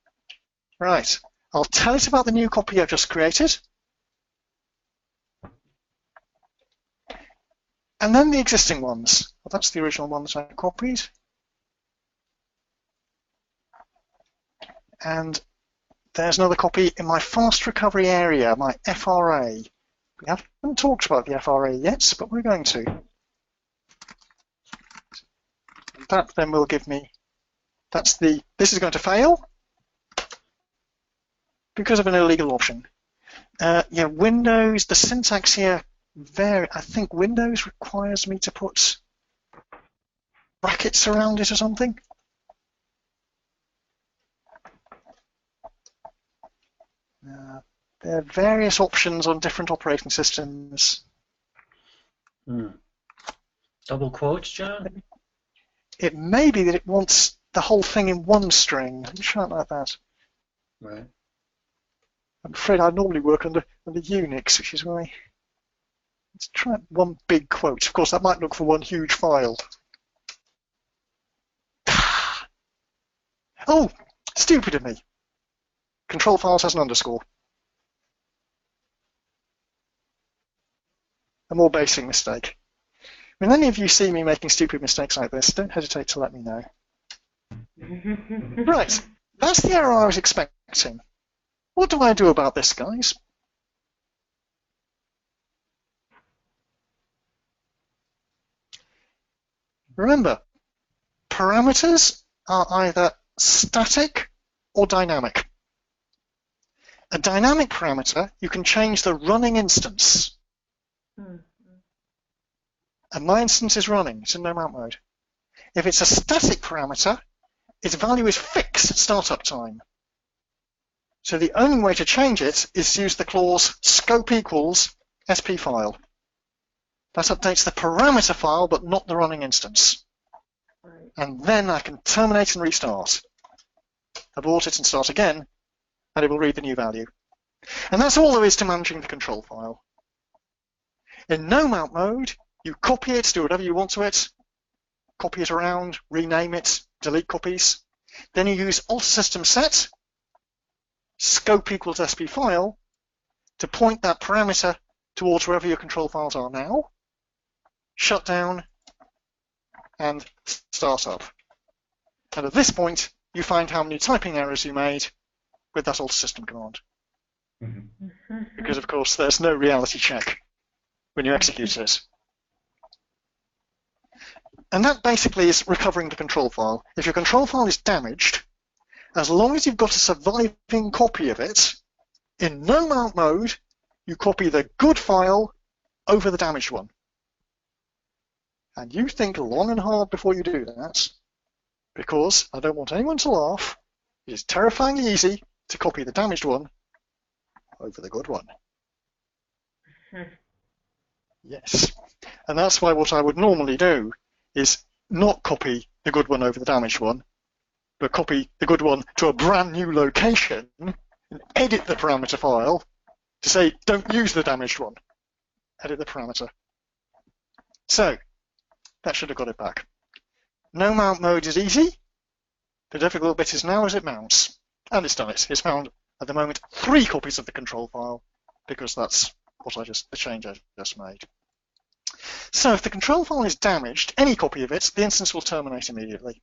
Right. I'll tell it about the new copy I've just created. And then the existing ones. Well, that's the original one that I copied. And there's another copy in my fast recovery area, my FRA. We haven't talked about the FRA yet, but we're going to. And that then will give me, this is going to fail because of an illegal option. Windows, the syntax here, I think Windows requires me to put brackets around it or something. There are various options on different operating systems. Double quotes, John? It may be that it wants the whole thing in one string. Let me try it like that. Right. I'm afraid I normally work under Unix, which is why. Let's try one big quote. Of course, that might look for one huge file. Oh, stupid of me. Control files has an underscore. A more basic mistake. When any of you see me making stupid mistakes like this, don't hesitate to let me know. Right, that's the error I was expecting. What do I do about this, guys? Remember, parameters are either static or dynamic. A dynamic parameter, you can change the running instance. And my instance is running, it's in no mount mode. If it's a static parameter, its value is fixed at startup time. So the only way to change it is to use the clause scope equals SP file. That updates the parameter file, but not the running instance. Right. And then I can terminate and restart. Abort it and start again, and it will read the new value. And that's all there is to managing the control file. In no mount mode, you copy it, do whatever you want to it, copy it around, rename it, delete copies. Then you use alt system set, scope equals SP file, to point that parameter towards wherever your control files are now, shut down, and start up. And at this point, you find how many typing errors you made with that alt system command. Because, of course, there's no reality check when you execute it. And that basically is recovering the control file. If your control file is damaged, as long as you've got a surviving copy of it, in no mount mode, you copy the good file over the damaged one. And you think long and hard before you do that, because I don't want anyone to laugh, it is terrifyingly easy to copy the damaged one over the good one. Yes. And that's why what I would normally do is not copy the good one over the damaged one, but copy the good one to a brand new location and edit the parameter file to say, don't use the damaged one. Edit the parameter. So, that should have got it back. No mount mode is easy. The difficult bit is now as it mounts. And it's done it. It's found, at the moment, 3 copies of the control file, because that's what the change I just made. So if the control file is damaged, any copy of it, the instance will terminate immediately.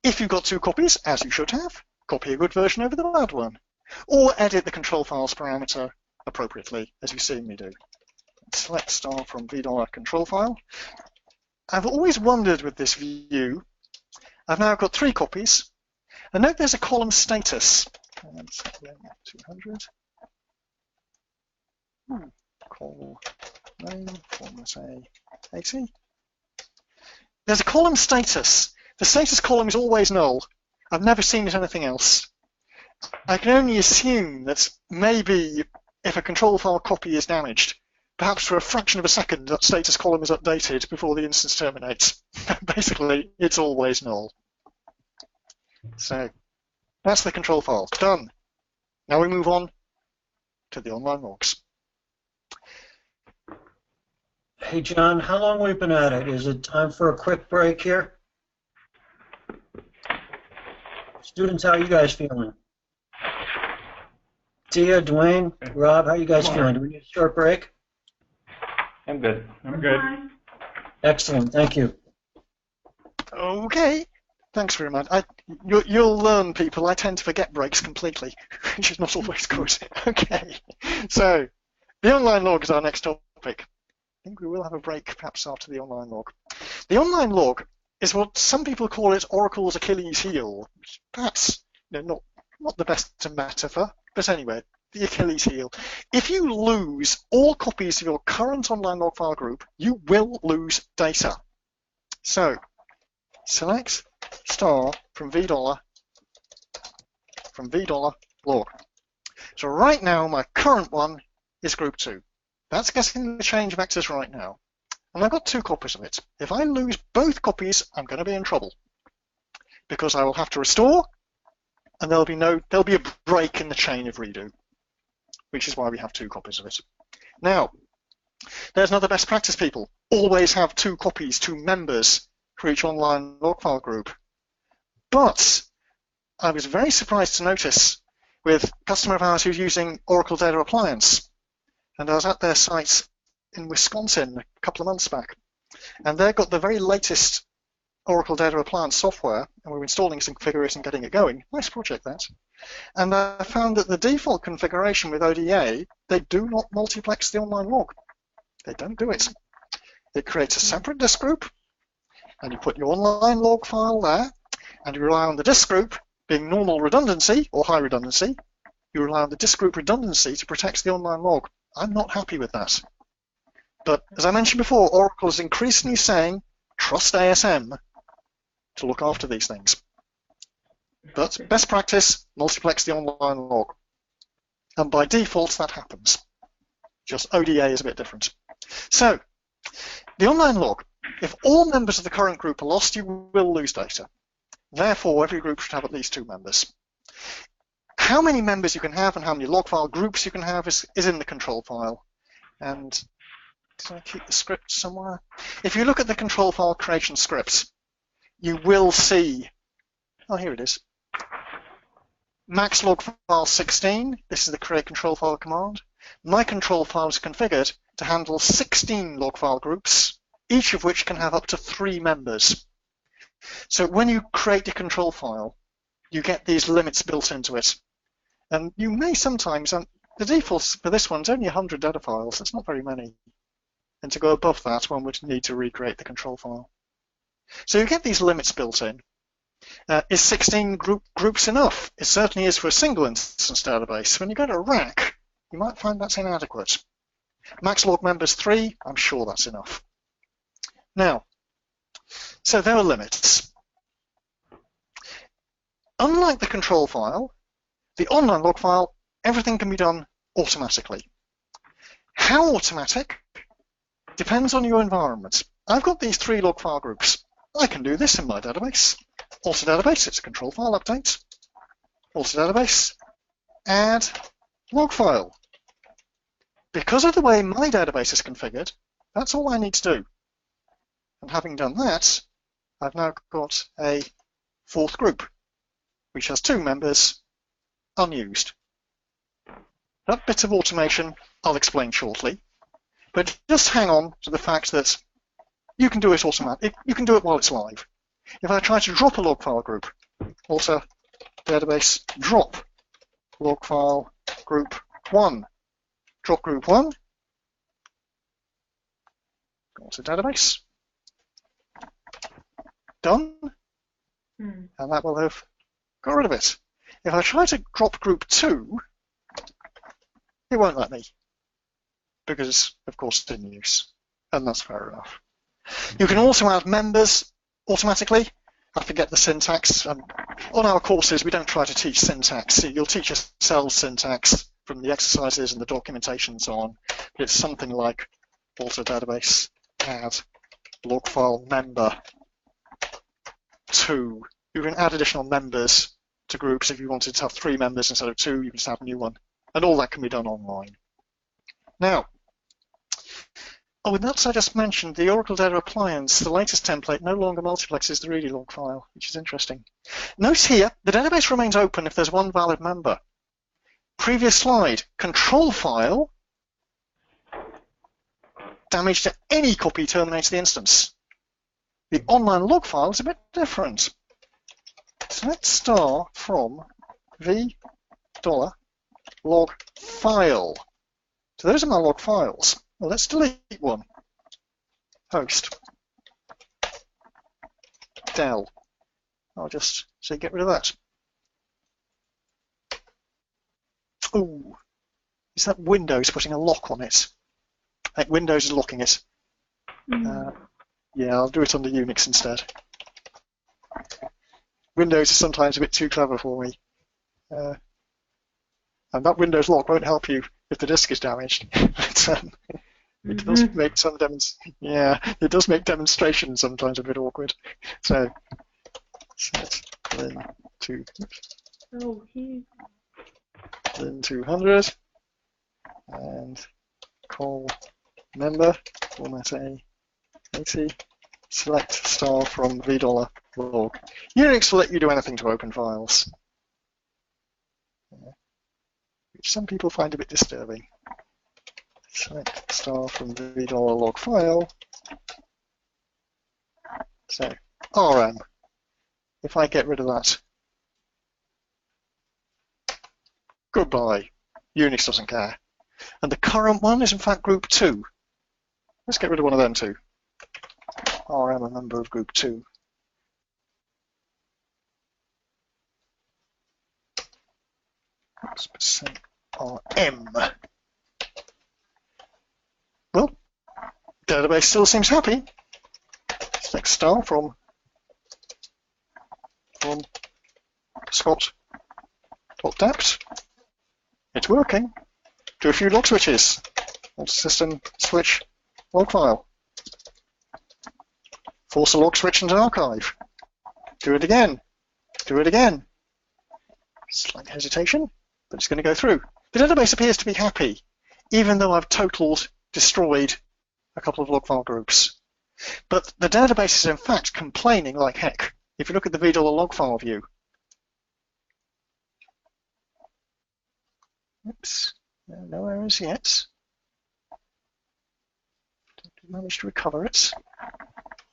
If you've got 2 copies, as you should have, copy a good version over the bad one. Or edit the control file's parameter appropriately, as you've seen me do. Select star from $, control file. I've always wondered with this view, I've now got 3 copies, and note there's a column status. And 200. Call name, format A, 80. There's a column status. The status column is always null. I've never seen it anything else. I can only assume that maybe if a control file copy is damaged, perhaps for a fraction of a second that status column is updated before the instance terminates. Basically, it's always null. So that's the control file. Done. Now we move on to the online logs. Hey, John, how long we've been at it? Is it time for a quick break here? Students, how are you guys feeling? Tia, Dwayne, Rob, how are you guys feeling? Do we need a short break? I'm good. I'm good. Excellent. Thank you. Okay. Thanks very much. You'll learn, people. I tend to forget breaks completely, which is not always good. Okay. So, the online log is our next topic. I think we will have a break perhaps after the online log. The online log is what some people call it Oracle's Achilles heel. Perhaps not the best metaphor, but anyway, the Achilles heel. If you lose all copies of your current online log file group, you will lose data. So, select star from $, log. So right now, my current one is group 2. That's getting the change vectors right now. And I've got 2 copies of it. If I lose both copies, I'm going to be in trouble, because I will have to restore, and there'll be a break in the chain of redo, which is why we have 2 copies of it. Now, there's another best practice, people. Always have 2 copies, 2 members for each online log file group. But I was very surprised to notice with a customer of ours who's using Oracle Data Appliance, and I was at their site in Wisconsin a couple of months back, and they've got the very latest Oracle Data Appliance software, and we were installing some configuration and getting it going. Nice project, that. And I found that the default configuration with ODA, they do not multiplex the online log. They don't do it. It creates a separate disk group, and you put your online log file there, and you rely on the disk group being normal redundancy or high redundancy. You rely on the disk group redundancy to protect the online log. I'm not happy with that. But as I mentioned before, Oracle is increasingly saying, trust ASM to look after these things. But best practice, multiplex the online log. And by default, that happens. Just ODA is a bit different. So, the online log, if all members of the current group are lost, you will lose data. Therefore, every group should have at least 2 members. How many members you can have and how many log file groups you can have is in the control file. And did I keep the script somewhere? If you look at the control file creation scripts, you will see, oh, here it is. Max log file 16, this is the create control file command. My control file is configured to handle 16 log file groups, each of which can have up to 3 members. So when you create a control file, you get these limits built into it. And you may sometimes, and the default for this one's only 100 data files, that's not very many. And to go above that, one would need to recreate the control file. So you get these limits built in. Is 16 groups enough? It certainly is for a single instance database. When you go to rack, you might find that's inadequate. Max log members 3, I'm sure that's enough. Now, so there are limits. Unlike the control file, the online log file, everything can be done automatically. How automatic depends on your environment. I've got these 3 log file groups. I can do this in my database. Alter database, it's a control file update. Alter database, add log file. Because of the way my database is configured, that's all I need to do. And having done that, I've now got a 4th group, which has 2 members unused. That bit of automation I'll explain shortly, but just hang on to the fact that you can do it automatically. You can do it while it's live. If I try to drop a log file group, alter database drop log file group 1, drop group 1, alter database, done, and that will have got rid of it. If I try to drop group 2, it won't let me, because of course it's in use, and that's fair enough. You can also add members automatically. I forget the syntax. On our courses, we don't try to teach syntax. You'll teach yourselves syntax from the exercises and the documentation and so on. But it's something like alter database, add log file member 2. You can add additional members to groups. If you wanted to have 3 members instead of 2, you can just add a new one. And all that can be done online. Now, with that I just mentioned, the Oracle Data Appliance, the latest template, no longer multiplexes the ready log file, which is interesting. Note here, the database remains open if there's 1 valid member. Previous slide, control file, damage to any copy terminates the instance. The online log file is a bit different. So let's start from $log file. So those are my log files. Well, let's delete one. Host. Del. I'll just say get rid of that. Ooh, is that Windows putting a lock on it? I think Windows is locking it. Yeah, I'll do it under Unix instead. Windows is sometimes a bit too clever for me. And that Windows log won't help you if the disk is damaged. But, it does make it does make demonstrations sometimes a bit awkward. So set lin to lin 200 and call member format A 80 select star from $log. Unix will let you do anything to open files, which some people find a bit disturbing. Select star from $log file. So RM. If I get rid of that, goodbye. Unix doesn't care. And the current one is in fact group 2. Let's get rid of one of them too. RM, a member of group 2. %RM. Well, database still seems happy. Select star from Scott.dapt. It's working. Do a few log switches. System switch log file. Force a log switch into archive. Do it again. Do it again. Slight hesitation, but it's going to go through. The database appears to be happy, even though I've destroyed a couple of log file groups. But the database is in fact complaining like heck. If you look at the VDollar log file view, oops, no errors yet. Didn't manage to recover it.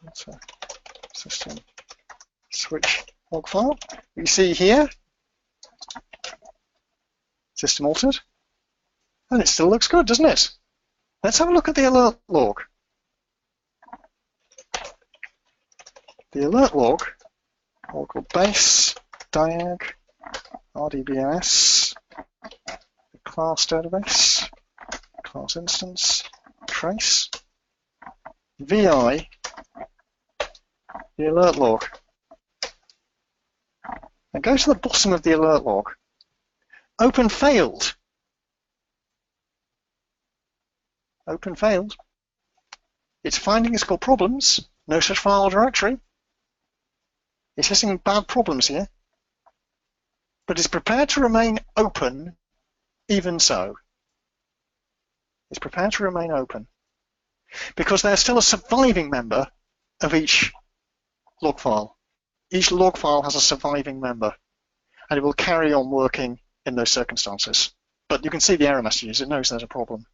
That's a system switch log file. You see here, system altered, and it still looks good, doesn't it? Let's have a look at the alert log. The alert log, called base, diag, rdbms, the class database, class instance, trace, vi, the alert log. And go to the bottom of the alert log. Open failed. Open failed. It's finding it's got problems. No such file or directory. It's listing bad problems here. But it's prepared to remain open even so. It's prepared to remain open. Because there's still a surviving member of each log file. Each log file has a surviving member. And it will carry on working in those circumstances. But you can see the error messages. It knows there's a problem.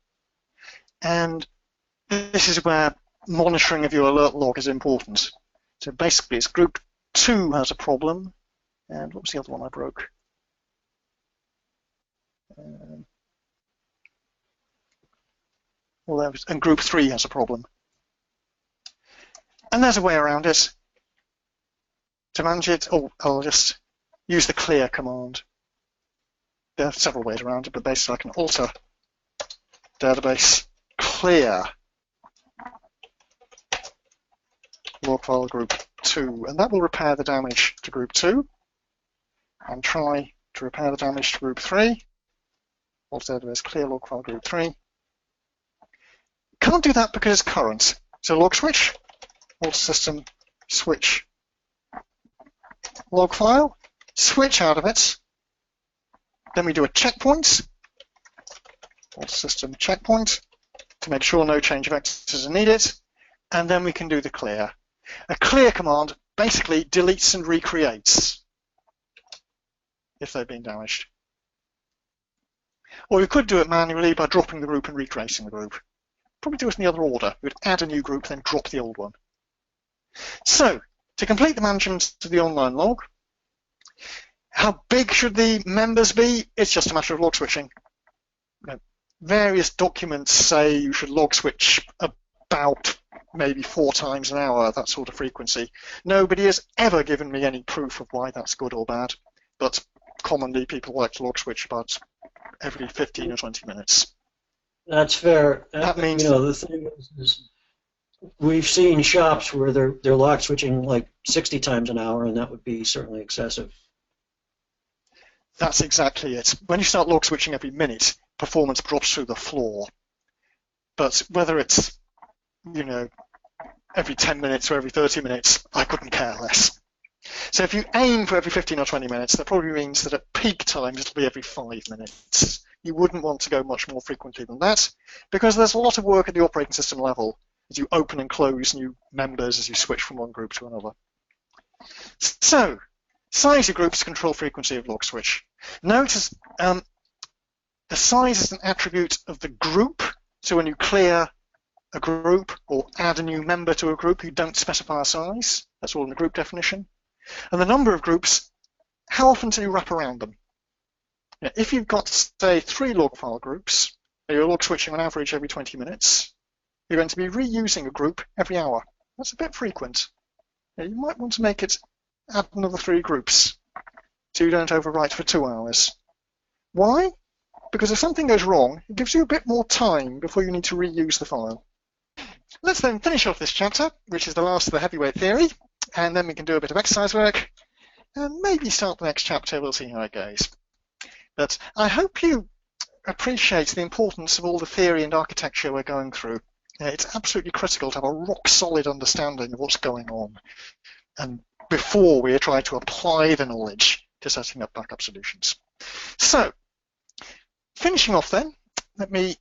And this is where monitoring of your alert log is important. So basically, it's group 2 has a problem. And what was the other one I broke? And group 3 has a problem. And there's a way around it. To manage it, I'll just use the clear command. There are several ways around it, but basically I can alter database clear log file group 2, and that will repair the damage to group 2, and try to repair the damage to group 3. Alter database clear log file group 3. Can't do that because it's current. So log switch, alter system switch log file, switch out of it. Then we do a checkpoint, alter system checkpoint, to make sure no change vectors are needed, and then we can do the clear. A clear command basically deletes and recreates if they've been damaged. Or we could do it manually by dropping the group and recreating the group. Probably do it in the other order. We would add a new group, then drop the old one. So, to complete the management of the online log, how big should the members be? It's just a matter of log switching. Various documents say you should log switch about maybe 4 times an hour, that sort of frequency. Nobody has ever given me any proof of why that's good or bad, but commonly people like to log switch about every 15 or 20 minutes. That's fair. That means, the thing is we've seen shops where they're log switching like 60 times an hour, and that would be certainly excessive. That's exactly it. When you start log switching every minute, performance drops through the floor. But whether it's, you know, every 10 minutes or every 30 minutes, I couldn't care less. So if you aim for every 15 or 20 minutes, that probably means that at peak times it'll be every 5 minutes. You wouldn't want to go much more frequently than that, because there's a lot of work at the operating system level as you open and close new members as you switch from one group to another. So, size of groups, control frequency of log switch. Notice the size is an attribute of the group, so when you clear a group or add a new member to a group, you don't specify a size. That's all in the group definition. And the number of groups, how often do you wrap around them? Now, if you've got, say, 3 log file groups, and you're log switching on average every 20 minutes, you're going to be reusing a group every hour. That's a bit frequent. Now, you might want to make it add another 3 groups so you don't overwrite for 2 hours. Why? Because if something goes wrong, it gives you a bit more time before you need to reuse the file. Let's then finish off this chapter, which is the last of the heavyweight theory, and then we can do a bit of exercise work, and maybe start the next chapter. We'll see how it goes. But I hope you appreciate the importance of all the theory and architecture we're going through. It's absolutely critical to have a rock-solid understanding of what's going on, and before we try to apply the knowledge to setting up backup solutions. So, finishing off then, let me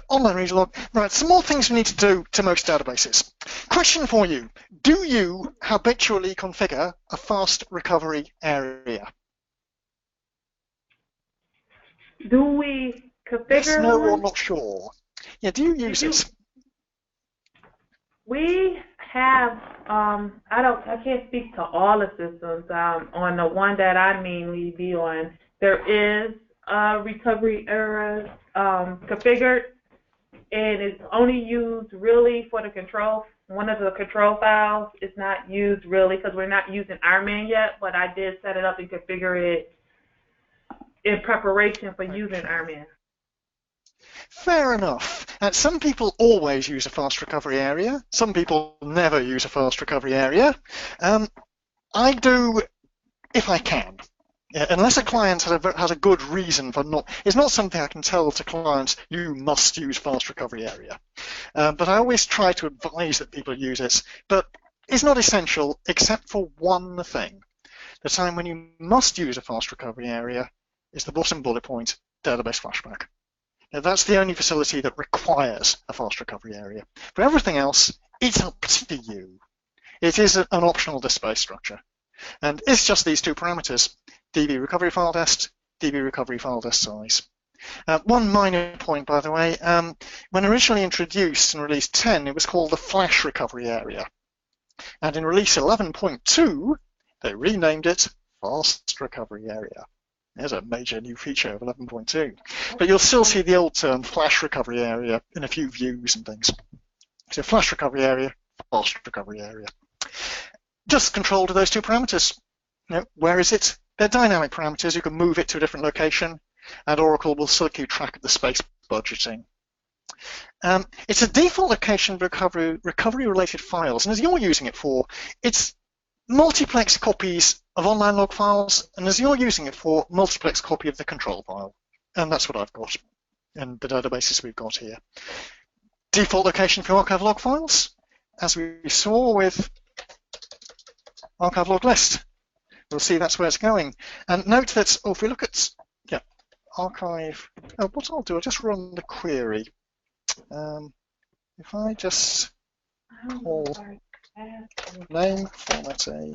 online read log. Right, some more things we need to do to most databases. Question for you: do you habitually configure a fast recovery area? Do we configure Yes, no, or one? not sure. Yeah, do you use it? We have, I can't speak to all the systems. On the one that I mainly be on, there is a recovery area configured, and it's only used really for the control. One of the control files is not used really because we're not using RMAN yet, but I did set it up and configure it in preparation for using RMAN. Fair enough. Some people always use a fast recovery area. Some people never use a fast recovery area. I do if I can. Yeah, unless a client has a good reason for not, it's not something I can tell to clients, you must use fast recovery area. But I always try to advise that people use it. But it's not essential except for one thing. The time when you must use a fast recovery area is the bottom bullet point, database flashback. Now, that's the only facility that requires a fast recovery area. For everything else, it's up to you. It is an optional disk space structure. And it's just these 2 parameters, DB recovery file dest, DB recovery file dest size. One minor point, by the way, when originally introduced in release 10, it was called the flash recovery area. And in release 11.2, they renamed it fast recovery area. There's a major new feature of 11.2. But you'll still see the old term flash recovery area in a few views and things. So flash recovery area, fast recovery area. Just control to those 2 parameters. Now, where is it? They're dynamic parameters. You can move it to a different location, and Oracle will still keep track of the space budgeting. It's a default location for recovery-related files, and as you're using it for, it's multiplex copies of online log files, and as you're using it for, multiplex copy of the control file. And that's what I've got in the databases we've got here. Default location for archive log files, as we saw with archive log list. We'll see that's where it's going. And note that, if we look at, archive, what I'll do, I'll just run the query. If I just call name format A,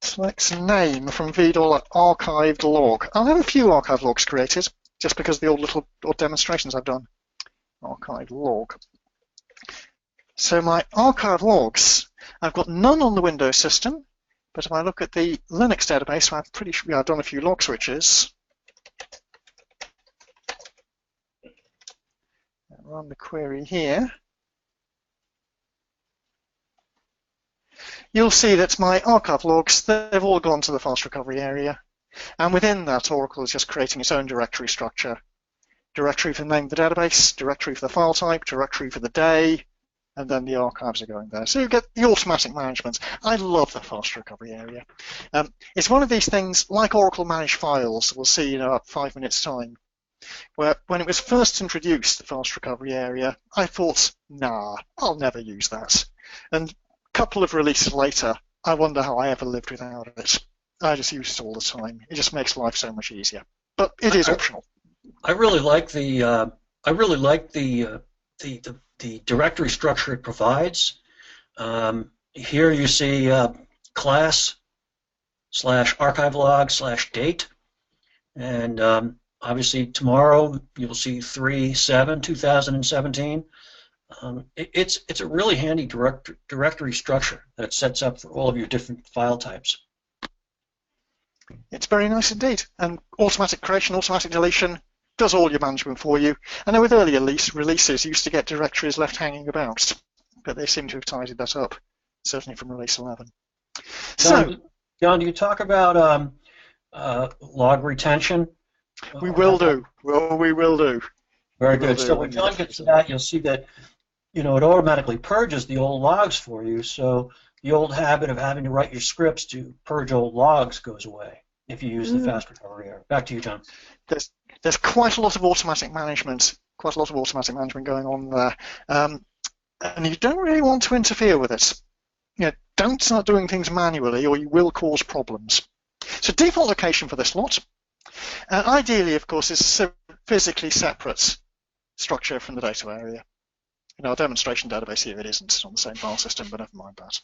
selects name from VDOL archived log. I'll have a few archive logs created, just because of the old little demonstrations I've done. Archive log. So my archive logs, I've got none on the Windows system, but if I look at the Linux database, I'm pretty sure I've done a few log switches. I'll run the query here. You'll see that my archive logs, they've all gone to the fast recovery area. And within that, Oracle is just creating its own directory structure. Directory for the name of the database, directory for the file type, directory for the day, and then the archives are going there. So you get the automatic management. I love the fast recovery area. It's one of these things, like Oracle Managed Files, we'll see in about 5 minutes' time, where when it was first introduced, the fast recovery area, I thought, nah, I'll never use that. And a couple of releases later, I wonder how I ever lived without it. I just use it all the time. It just makes life so much easier. But it is optional. I really like the directory structure it provides. Here you see class/archive/log/date, and obviously tomorrow you'll see 3/7/2017. It's a really handy directory structure that sets up for all of your different file types. It's very nice indeed. And automatic creation, automatic deletion does all your management for you. I know with earlier releases you used to get directories left hanging about, but they seem to have tidied that up, certainly from release 11. John, do you talk about log retention? We will do. Well, we will do. Very good. So when John gets to that, you'll see that it automatically purges the old logs for you. So the old habit of having to write your scripts to purge old logs goes away if you use the fast recovery error. Back to you, John. There's quite a lot of automatic management, going on there, and you don't really want to interfere with it. Don't start doing things manually, or you will cause problems. So default location for this lot, ideally, of course, is a physically separate structure from the data area. In our demonstration database here, it isn't on the same file system, but never mind that.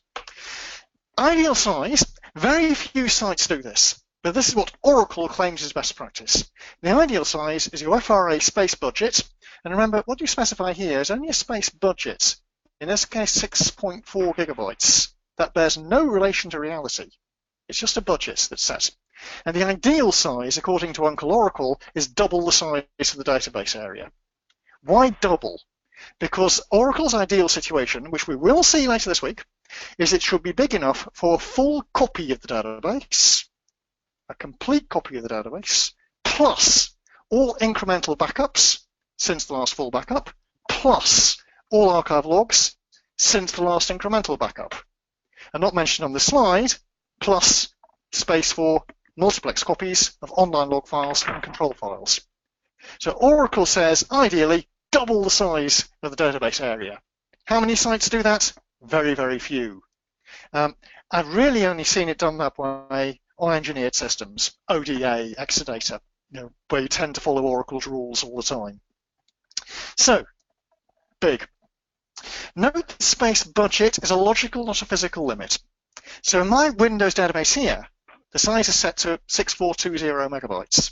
Ideal size, very few sites do this, but this is what Oracle claims is best practice. The ideal size is your FRA space budget, and remember, what you specify here is only a space budget, in this case 6.4 gigabytes. That bears no relation to reality. It's just a budget that's set. And the ideal size, according to Uncle Oracle, is double the size of the database area. Why double? Because Oracle's ideal situation, which we will see later this week, is it should be big enough for a full copy of the database, a complete copy of the database, plus all incremental backups since the last full backup, plus all archive logs since the last incremental backup. And not mentioned on the slide, plus space for multiplex copies of online log files and control files. So Oracle says, ideally, double the size of the database area. How many sites do that? Very, very few. I've really only seen it done that way on engineered systems, ODA, Exadata, where you tend to follow Oracle's rules all the time. So, big. Note the space budget is a logical, not a physical limit. So in my Windows database here, the size is set to 6420 megabytes.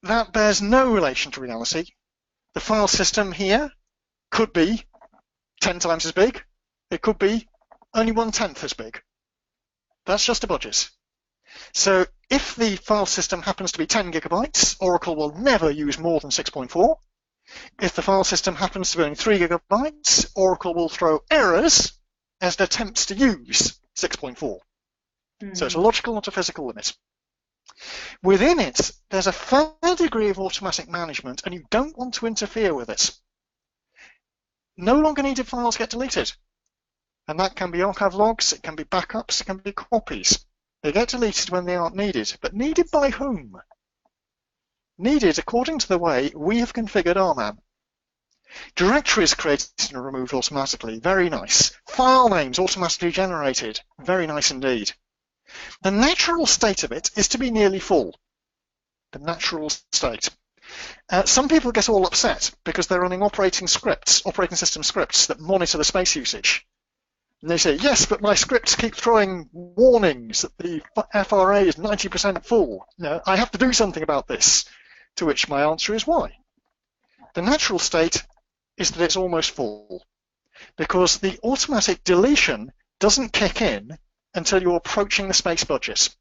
That bears no relation to reality. The file system here could be 10 times as big. It could be only 1/10 as big. That's just a budget. So if the file system happens to be 10 gigabytes, Oracle will never use more than 6.4. If the file system happens to be only 3 gigabytes, Oracle will throw errors as it attempts to use 6.4. So it's a logical, not a physical limit. Within it, there's a fair degree of automatic management, and you don't want to interfere with it. No longer needed files get deleted. And that can be archive logs, it can be backups, it can be copies. They get deleted when they aren't needed. But needed by whom? Needed according to the way we have configured RMAN. Directories created and removed automatically, very nice. File names automatically generated, very nice indeed. The natural state of it is to be nearly full. The natural state. Some people get all upset because they're running operating system scripts that monitor the space usage. And they say, yes, but my scripts keep throwing warnings that the FRA is 90% full. I have to do something about this. To which my answer is why? The natural state is that it's almost full, because the automatic deletion doesn't kick in until you're approaching the space budget.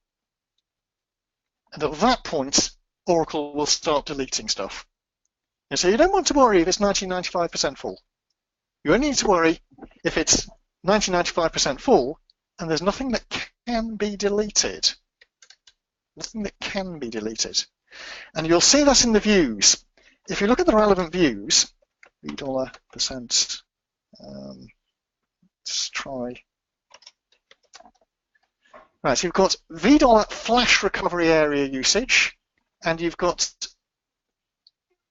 And at that point, Oracle will start deleting stuff. And so you don't want to worry if it's 95% full. You only need to worry if it's 95% full and there's nothing that can be deleted. Nothing that can be deleted. And you'll see that in the views. If you look at the relevant views, $%. Let's try. Right, so you've got $V flash recovery area usage, and you've got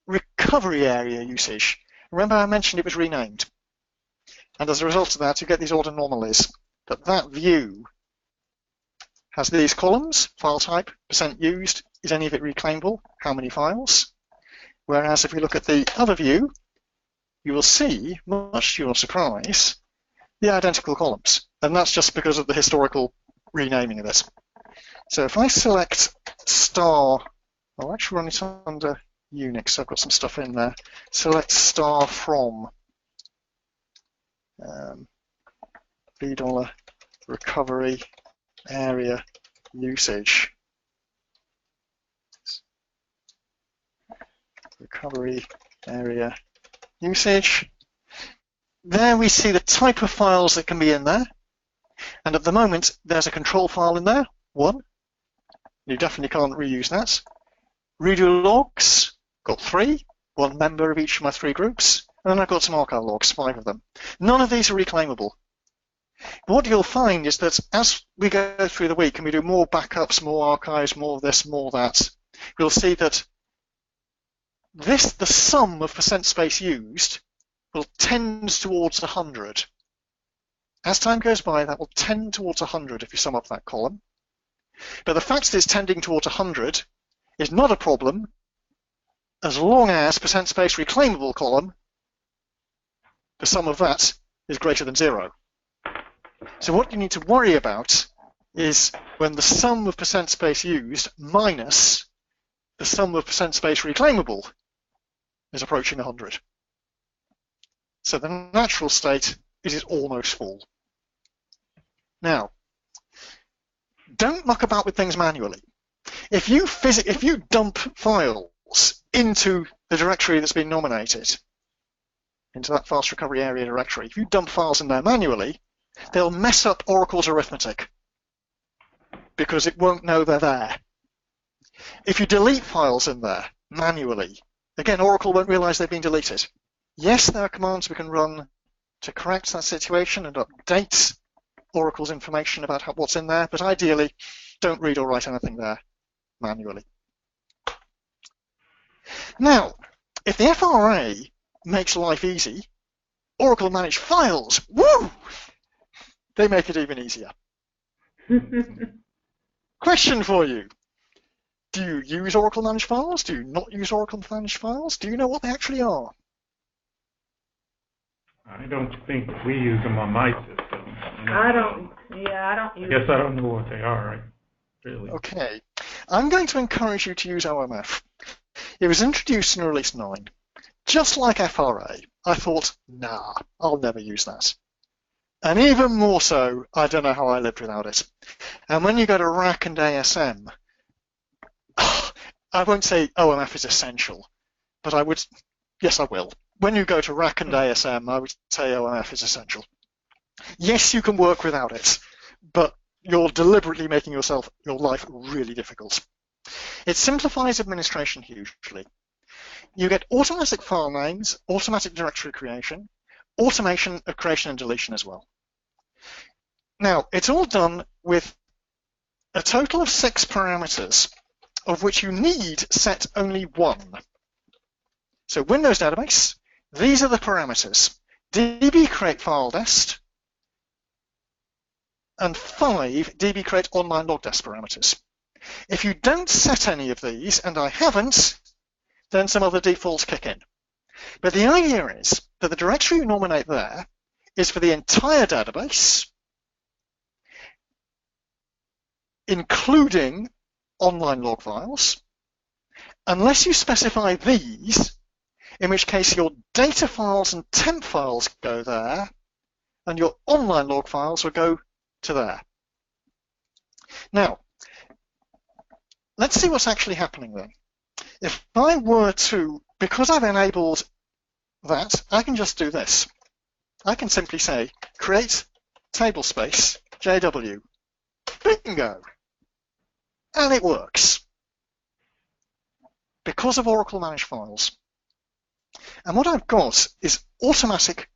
recovery area usage. Remember I mentioned it was renamed. And as a result of that, you get these order anomalies. But that view has these columns, file type, percent used, is any of it reclaimable, how many files? Whereas if we look at the other view, you will see, much to your surprise, the identical columns. And that's just because of the historical renaming of this. So if I select star, I'll actually run it under Unix, so I've got some stuff in there. Select star from $V recovery area usage. Recovery area usage. There we see the type of files that can be in there. And at the moment, there's a control file in there, 1. You definitely can't reuse that. Redo logs, got 3, 1 member of each of my 3 groups. And then I've got some archive logs, 5 of them. None of these are reclaimable. What you'll find is that as we go through the week and we do more backups, more archives, more of this, more of that, we'll see that the sum of percent space used will tend towards 100. As time goes by, that will tend towards 100 if you sum up that column. But the fact that it's tending towards 100 is not a problem as long as percent space reclaimable column, the sum of that is greater than 0. So what you need to worry about is when the sum of percent space used minus the sum of percent space reclaimable is approaching 100. So the natural state is it's almost full. Now, don't muck about with things manually. If you dump files into the directory that's been nominated, into that fast recovery area directory, if you dump files in there manually, they'll mess up Oracle's arithmetic because it won't know they're there. If you delete files in there manually, again, Oracle won't realize they've been deleted. Yes, there are commands we can run to correct that situation and update Oracle's information about what's in there, but ideally, don't read or write anything there manually. Now, if the FRA makes life easy, Oracle Managed Files, woo! They make it even easier. Question for you. Do you use Oracle Managed Files? Do you not use Oracle Managed Files? Do you know what they actually are? I don't think we use them on my system. I don't use I guess I don't know what they are, right? Really. Okay. I'm going to encourage you to use OMF. It was introduced in Release 9. Just like FRA, I thought, nah, I'll never use that. And even more so, I don't know how I lived without it. And when you go to RAC and ASM, I won't say OMF is essential, but I would, yes, I will. When you go to RAC and ASM, I would say OMF is essential. Yes, you can work without it, but you're deliberately making your life really difficult. It simplifies administration hugely. You get automatic file names, automatic directory creation, automation of creation and deletion as well. Now, it's all done with a total of 6 parameters, of which you need set only 1. So Windows database, these are the parameters. DB create file dest, and 5 DB create online log dest parameters. If you don't set any of these, and I haven't, then some other defaults kick in. But the idea is that the directory you nominate there is for the entire database, including online log files, unless you specify these, in which case your data files and temp files go there, and your online log files will go to there. Now, let's see what's actually happening then. If I were to, because I've enabled that, I can just do this. I can simply say, create tablespace JW. Bingo. And it works. Because of Oracle Managed Files. And what I've got is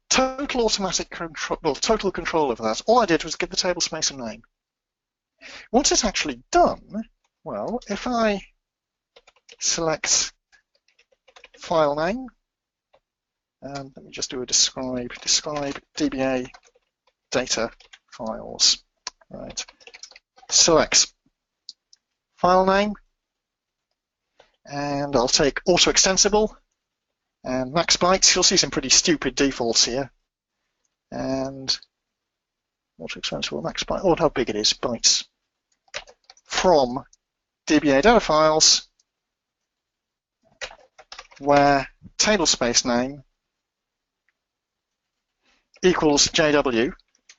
total automatic control, well, total control over that. All I did was give the table space a name. What's it actually done? Well, if I select file name, and let me just do a describe DBA data files. Right. Select file name, and I'll take auto extensible and max bytes. You'll see some pretty stupid defaults here. And auto extensible max byte, or how big it is, bytes. From DBA data files, where table space name equals JW.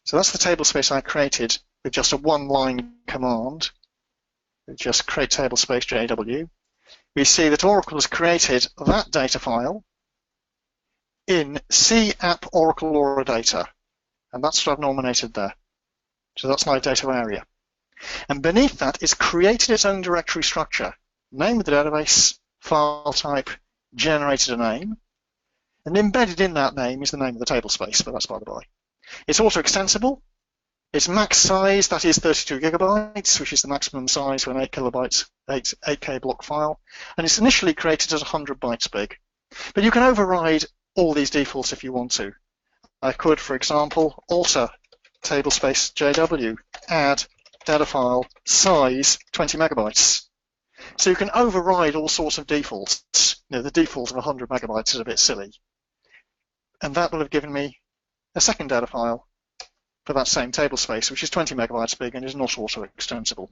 So that's the table space I created with just a one-line command. We just create table space JW. We see that Oracle has created that data file in C app Oracle Aura data, and that's what I've nominated there. So that's my data area. And beneath that, it's created its own directory structure. Name of the database, file type, generated a name, and embedded in that name is the name of the table space, but that's by the by. It's auto extensible. Its max size, that is 32 gigabytes, which is the maximum size for an 8K block file, and it's initially created as 100 bytes big. But you can override all these defaults if you want to. I could, for example, alter table space JW, add data file size 20 megabytes. So you can override all sorts of defaults. You know, the default of 100 megabytes is a bit silly. And that will have given me a second data file for that same table space, which is 20 megabytes big and is not auto extensible.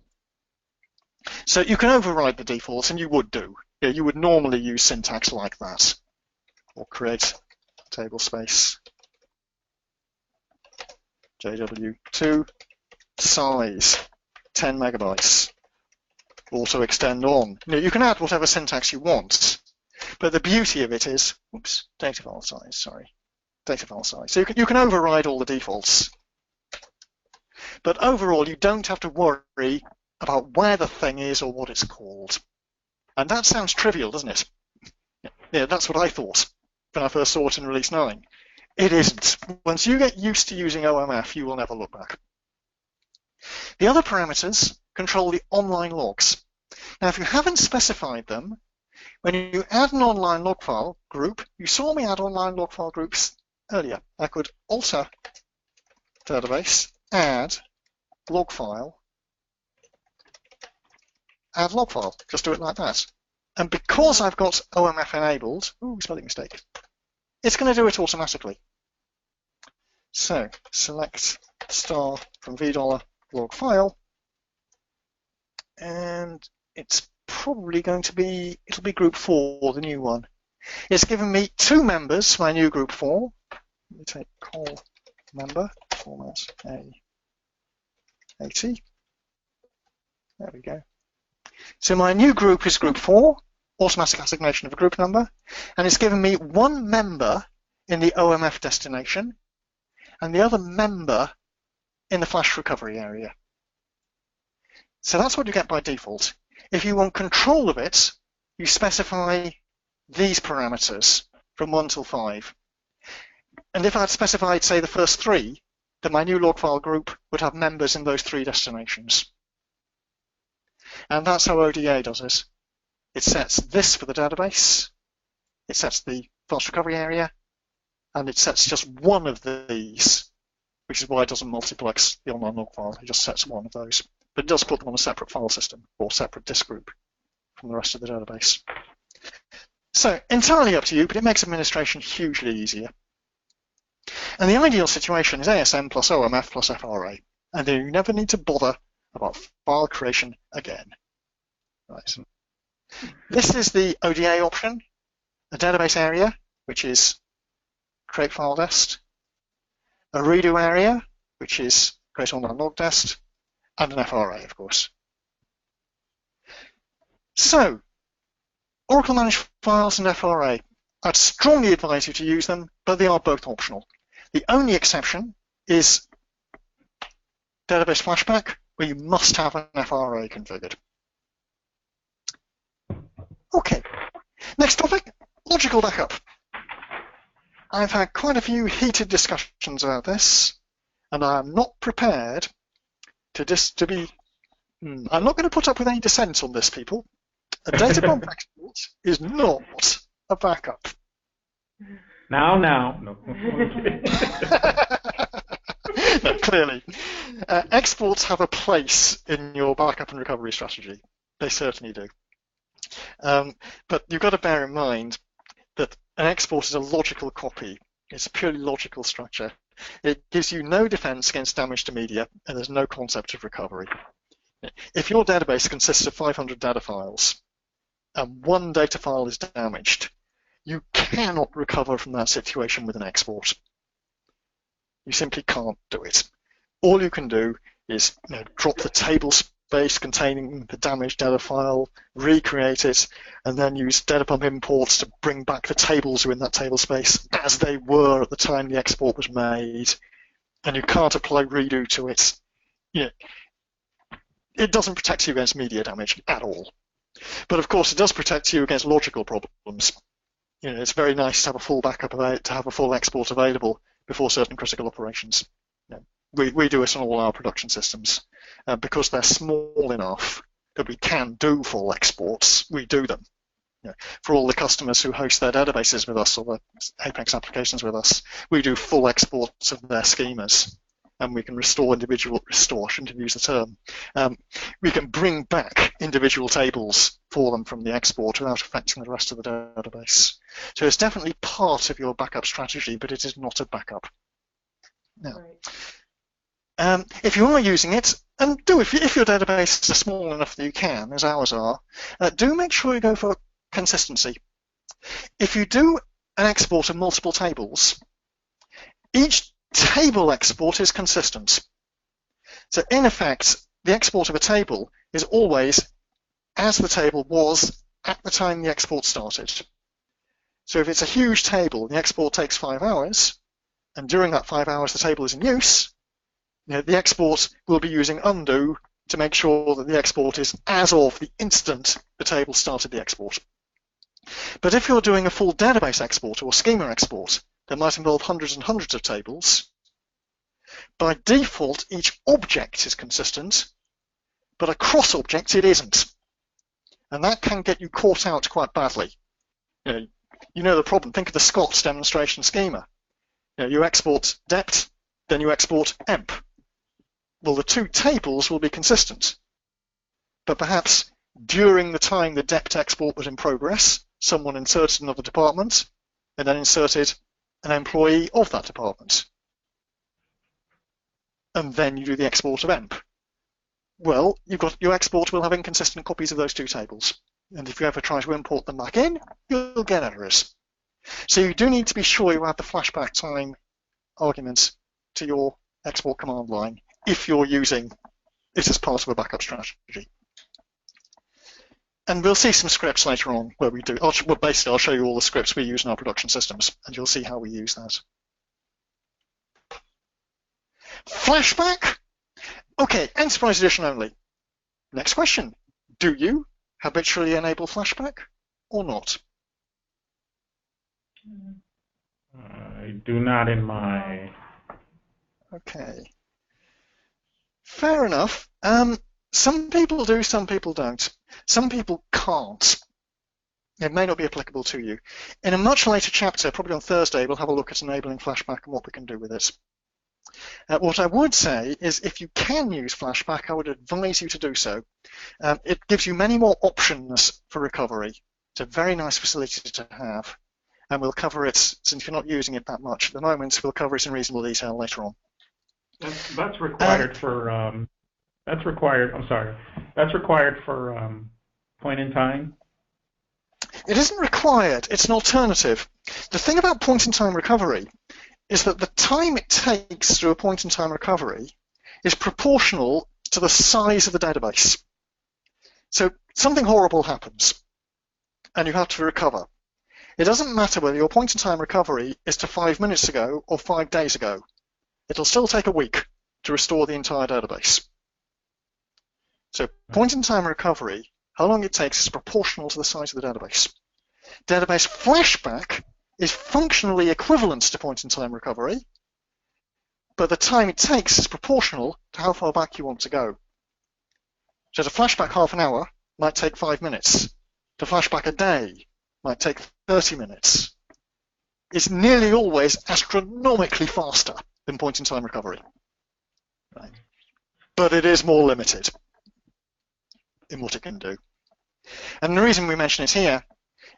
So you can override the defaults, and you would do. You would normally use syntax like that, or create table space JW2 size 10 megabytes. Auto extend on. You can add whatever syntax you want, but the beauty of it is, data file size. So you can override all the defaults. But overall, you don't have to worry about where the thing is or what it's called. And that sounds trivial, doesn't it? Yeah, that's what I thought when I first saw it in Release 9. It isn't. Once you get used to using OMF, you will never look back. The other parameters control the online logs. Now, if you haven't specified them, when you add an online log file group, you saw me add online log file groups earlier. I could alter database, add log file, add log file. Just do it like that. And because I've got OMF enabled, spelling mistake, it's going to do it automatically. So select star from $log file, and it's probably going to be, it'll be group 4, the new one. It's given me 2 members, my new group 4. Let me take call member, format A80. There we go. So my new group is group 4, automatic assignation of a group number, and it's given me 1 member in the OMF destination and the other member in the flash recovery area. So that's what you get by default. If you want control of it, you specify these parameters from 1 till 5. And if I had specified, say, the first 3, then my new log file group would have members in those 3 destinations. And that's how ODA does it. It sets this for the database, it sets the flash recovery area, and it sets just one of these, which is why it doesn't multiplex the online log file. It just sets one of those. But it does put them on a separate file system or separate disk group from the rest of the database. So entirely up to you, but it makes administration hugely easier. And the ideal situation is ASM plus OMF plus FRA, and then you never need to bother about file creation again. Right. This is the ODA option, a database area, which is create file dest, a redo area, which is create online log dest, and an FRA, of course. So, Oracle Managed Files and FRA. I'd strongly advise you to use them, but they are both optional. The only exception is Database Flashback, where you must have an FRA configured. Okay, next topic, logical backup. I've had quite a few heated discussions about this, and I'm not prepared to be. I'm not going to put up with any dissent on this, people. A data bump export is not a backup. Now. No. No, clearly. Exports have a place in your backup and recovery strategy. They certainly do. But you've got to bear in mind that an export is a logical copy. It's a purely logical structure. It gives you no defense against damage to media, and there's no concept of recovery. If your database consists of 500 data files, and one data file is damaged, you cannot recover from that situation with an export. You simply can't do it. All you can do is drop the table space containing the damaged data file, recreate it, and then use data pump imports to bring back the tables within that table space as they were at the time the export was made. And you can't apply redo to it. It doesn't protect you against media damage at all. But of course, it does protect you against logical problems. It's very nice to have a full backup to have a full export available before certain critical operations. We do it on all our production systems. Because they're small enough that we can do full exports, we do them. For all the customers who host their databases with us or the Apex applications with us, we do full exports of their schemas. And we can I shouldn't have used the term. We can bring back individual tables for them from the export without affecting the rest of the database. So it's definitely part of your backup strategy, but it is not a backup. Now, if you are using it, and if your databases are small enough that you can, as ours are, do make sure you go for consistency. If you do an export of multiple tables, each table export is consistent. So in effect, the export of a table is always as the table was at the time the export started. So if it's a huge table, the export takes 5 hours, and during that 5 hours the table is in use, the export will be using undo to make sure that the export is as of the instant the table started the export. But if you're doing a full database export or schema export, that might involve hundreds and hundreds of tables. By default, each object is consistent, but across objects it isn't. And that can get you caught out quite badly. You know the problem. Think of the Scots demonstration schema. You export dept, then you export emp. Well, the two tables will be consistent. But perhaps during the time the dept export was in progress, someone inserted another department and then inserted an employee of that department. And then you do the export of emp. Well, your export will have inconsistent copies of those two tables. And if you ever try to import them back in, you'll get errors. So you do need to be sure you add the flashback time argument to your export command line if you're using it as part of a backup strategy. And we'll see some scripts later on where we do. Basically, I'll show you all the scripts we use in our production systems, and you'll see how we use that. Flashback? Okay, Enterprise Edition only. Next question. Do you habitually enable flashback or not? I do not in my... Okay. Fair enough. Some people do, some people don't. Some people can't. It may not be applicable to you. In a much later chapter, probably on Thursday, we'll have a look at enabling flashback and what we can do with it. What I would say is if you can use flashback, I would advise you to do so. It gives you many more options for recovery. It's a very nice facility to have. And we'll cover it, since you're not using it that much at the moment, we'll cover it in reasonable detail later on. That's required for... That's required for point in time? It isn't required, it's an alternative. The thing about point in time recovery is that the time it takes through a point in time recovery is proportional to the size of the database. So something horrible happens and you have to recover. It doesn't matter whether your point in time recovery is to 5 minutes ago or 5 days ago. It'll still take a week to restore the entire database. So point-in-time recovery, how long it takes is proportional to the size of the database. Database flashback is functionally equivalent to point-in-time recovery, but the time it takes is proportional to how far back you want to go. So to flash back half an hour might take 5 minutes. To flash back a day might take 30 minutes. It's nearly always astronomically faster than point-in-time recovery. Right. But it is more limited in what it can do. And the reason we mention it here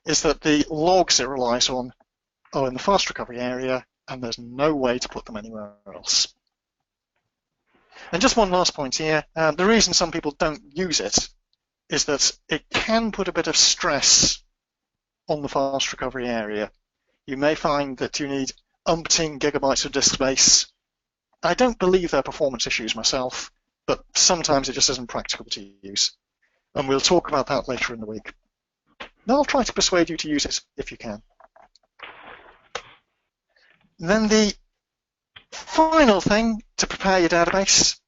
is that the logs it relies on are in the fast recovery area, and there's no way to put them anywhere else. And just one last point here, the reason some people don't use it is that it can put a bit of stress on the fast recovery area. You may find that you need umpteen gigabytes of disk space. I don't believe they're performance issues myself, but sometimes it just isn't practical to use. And we'll talk about that later in the week. And I'll try to persuade you to use it if you can. Then the final thing to prepare your database,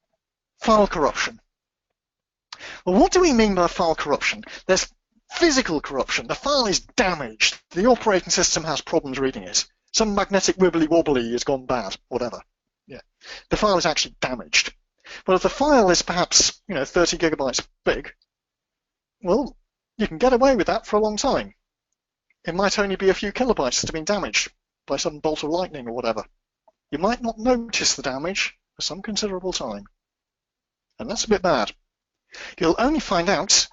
file corruption. Well, what do we mean by file corruption? There's physical corruption. The file is damaged. The operating system has problems reading it. Some magnetic wibbly-wobbly has gone bad, whatever. Yeah, the file is actually damaged. But if the file is perhaps 30 gigabytes big, well, you can get away with that for a long time. It might only be a few kilobytes that have been damaged by some bolt of lightning or whatever. You might not notice the damage for some considerable time. And that's a bit bad. You'll only find out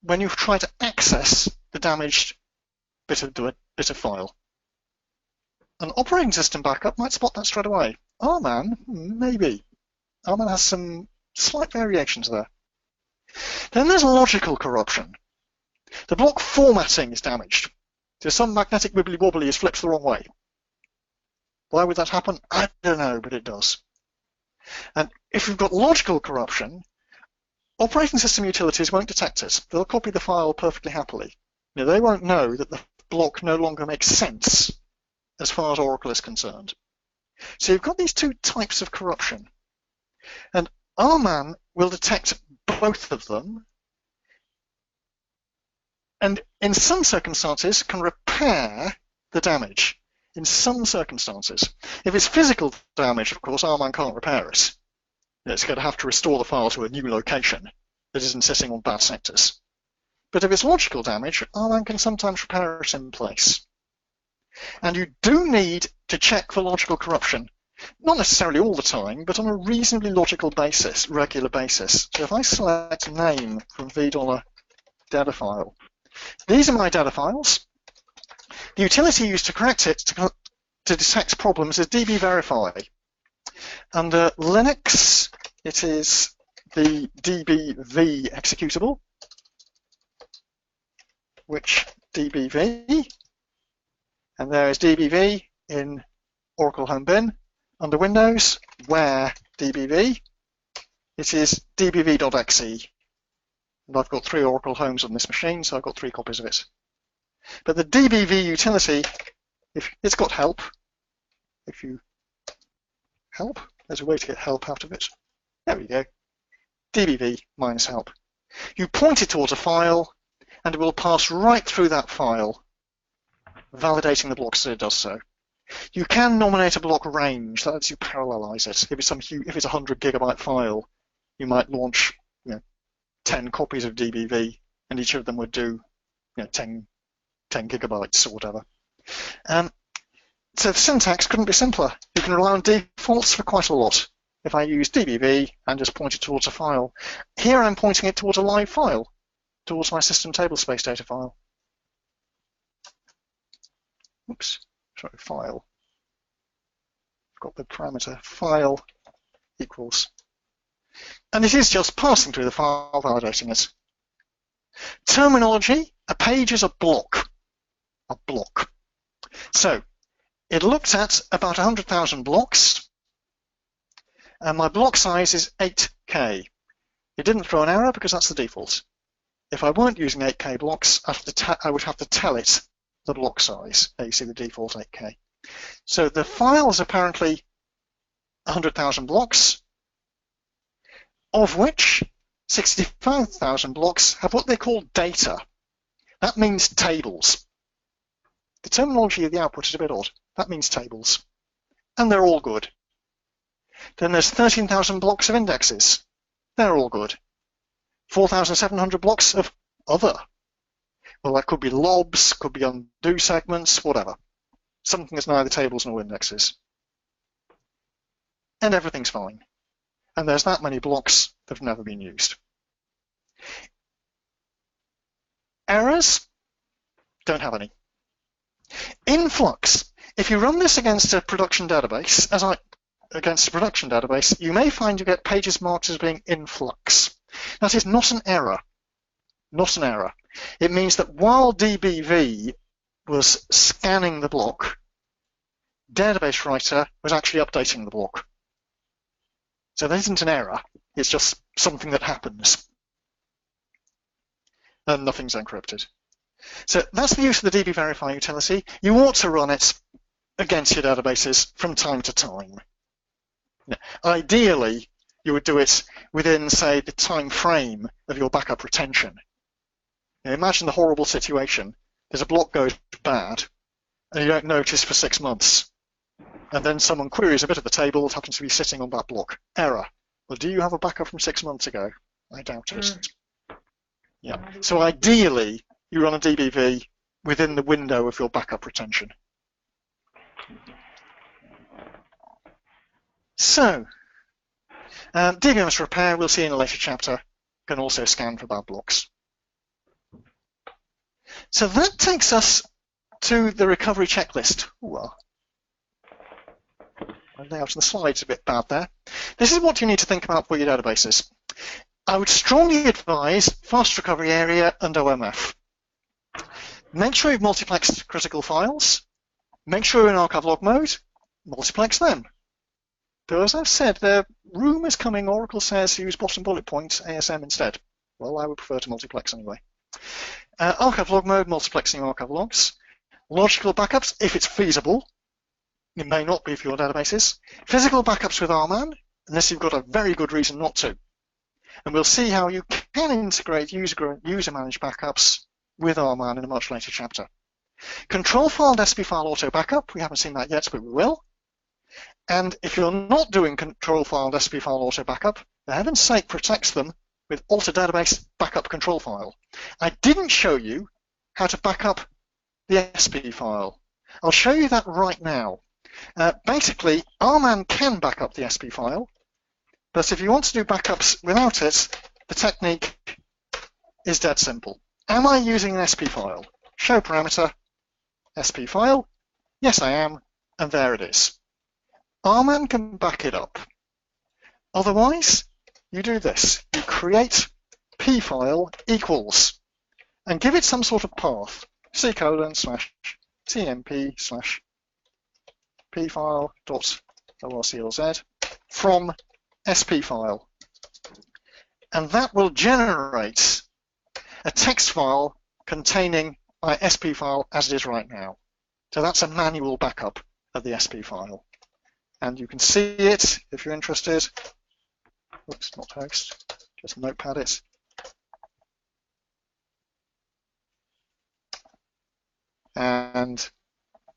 when you try to access the damaged bit of file. An operating system backup might spot that straight away. RMAN, maybe. RMAN has some slight variations there. Then there's logical corruption. The block formatting is damaged. So some magnetic wibbly-wobbly is flipped the wrong way. Why would that happen? I don't know, but it does. And if you've got logical corruption, operating system utilities won't detect it. They'll copy the file perfectly happily. They won't know that the block no longer makes sense as far as Oracle is concerned. So you've got these two types of corruption. And RMAN will detect both of them, and in some circumstances can repair the damage. In some circumstances. If it's physical damage, of course, RMAN can't repair it. It's going to have to restore the file to a new location that isn't sitting on bad sectors. But if it's logical damage, RMAN can sometimes repair it in place. And you do need to check for logical corruption, not necessarily all the time, but on a reasonably logical basis, regular basis. So if I select name from $v data file, these are my data files. The utility used to correct it to detect problems is dbverify. Under Linux, it is the dbv executable, which dbv, and there is dbv in Oracle Home Bin. Under Windows, where dbv, it is dbv.exe. And I've got 3 Oracle Homes on this machine, so I've got 3 copies of it. But the dbv utility, if it's got help, if you help, there's a way to get help out of it. There we go. dbv minus help. You point it towards a file, and it will pass right through that file, validating the blocks that it does so. You can nominate a block range, that lets you parallelize it. If it's a 100 gigabyte file, you might launch 10 copies of dbv, and each of them would do 10 gigabytes or whatever. So the syntax couldn't be simpler. You can rely on defaults for quite a lot. If I use dbv and just point it towards a file, here I'm pointing it towards a live file, towards my system tablespace data file. Oops, sorry, file. I've got the parameter file equals. And it is just passing through the file, validating it. Terminology, a page is a block. A block. So it looked at about 100,000 blocks, and my block size is 8K. It didn't throw an error because that's the default. If I weren't using 8K blocks, I would have to tell it the block size. There you see the default 8K. So the file is apparently 100,000 blocks, of which 65,000 blocks have what they call data. That means tables. The terminology of the output is a bit odd. That means tables. And they're all good. Then there's 13,000 blocks of indexes. They're all good. 4,700 blocks of other. Well, that could be lobs, could be undo segments, whatever. Something that's neither tables nor indexes. And everything's fine. And there's that many blocks that have never been used. Errors? Don't have any. Influx. If you run this against a production database, you may find you get pages marked as being in flux. That is not an error. Not an error. It means that while DBV was scanning the block, database writer was actually updating the block. So that isn't an error. It's just something that happens. And nothing's encrypted. So that's the use of the dbverify utility. You ought to run it against your databases from time to time. Now, ideally, you would do it within, say, the time frame of your backup retention. Now, imagine the horrible situation. There's a block goes bad, and you don't notice for 6 months. And then someone queries a bit of the table that happens to be sitting on that block. Error. Well, do you have a backup from 6 months ago? I doubt it. Yeah. So ideally, you run a DBV within the window of your backup retention. So, DBMS repair, we'll see in a later chapter, can also scan for bad blocks. So that takes us to the recovery checklist. Ooh, my layout of the slide's a bit bad there. This is what you need to think about for your databases. I would strongly advise fast recovery area and OMF. Make sure you've multiplexed critical files. Make sure you're in archive log mode. Multiplex them. Though, as I've said, there are rumours coming. Oracle says use bottom bullet point ASM instead. Well, I would prefer to multiplex anyway. Archive log mode, multiplexing archive logs. Logical backups, if it's feasible. It may not be for your databases. Physical backups with RMAN, unless you've got a very good reason not to. And we'll see how you can integrate user-managed backups with RMAN in a much later chapter. Control file and SP file auto backup, we haven't seen that yet, but we will. And if you're not doing control file and SP file auto backup, for heaven's sake, protects them with alter database backup control file. I didn't show you how to back up the SP file. I'll show you that right now. Basically, RMAN can back up the SP file, but if you want to do backups without it, the technique is dead simple. Am I using an SP file? Show parameter, SP file. Yes, I am, and there it is. RMAN can back it up. Otherwise, you do this. You create p file equals and give it some sort of path, c:/tmp/pfile.orclz from SP file. And that will generate a text file containing my SP file as it is right now. So that's a manual backup of the SP file. And you can see it if you're interested. Oops, not host, just notepad it. And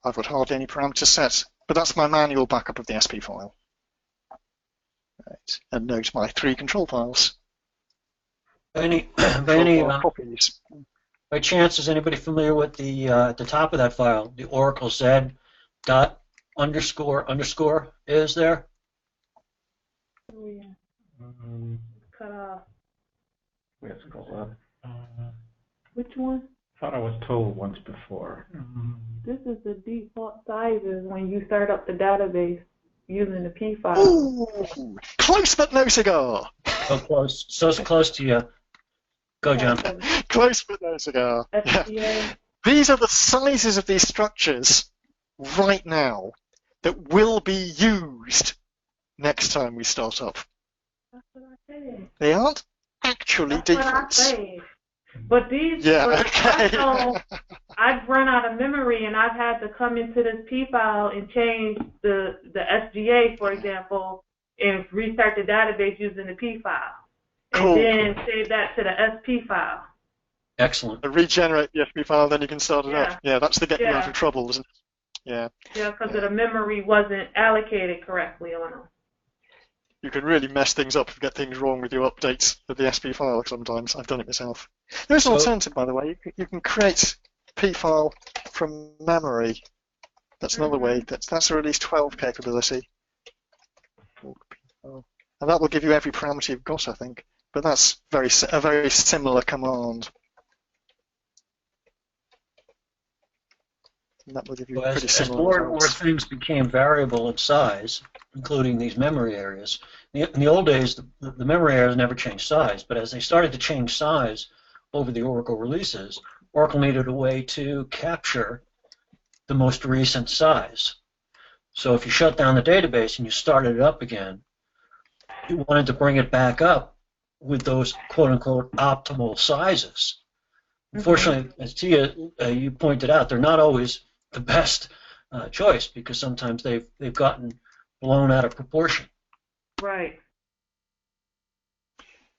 I've got hardly any parameters set, but that's my manual backup of the SP file. Right. And note my 3 control files. By chance, is anybody familiar with the at the top of that file, the Oracle Z dot __ is there? Oh, yeah. Cut off. We have to go up. Which one? Thought I was told once before. This is the default sizes when you start up the database using the P file. Ooh, close but no cigar. So close, so close to you. Go, John. Close but no cigar. SPA. These are the sizes of these structures right now that will be used next time we start up. That's what I said. They aren't actually That's what I defaults. said. But these, Yeah, but okay. also, I've run out of memory and I've had to come into this P file and change the SGA, for example, and restart the database using the P file. And Cool. then save that to the SP file. Excellent. Regenerate the FP file, then you can start it Yeah. up. Yeah, that's the get you out Yeah. of trouble, isn't it? Yeah. Yeah, because the memory wasn't allocated correctly on them. You can really mess things up if you get things wrong with your updates of the SP file sometimes. I've done it myself. There's an alternative, by the way. You can create P file from memory. That's another way. That's a release 12 capability. And that will give you every parameter you've got, I think. But that's a very similar command. And that will give you pretty As similar more and more results. things became variable in size, including these memory areas, in the old days, the memory areas never changed size, but as they started to change size over the Oracle releases, Oracle needed a way to capture the most recent size. So if you shut down the database and you started it up again, you wanted to bring it back up with those quote-unquote optimal sizes. Unfortunately, as Tia, you pointed out, they're not always the best choice because sometimes they've gotten blown out of proportion. Right.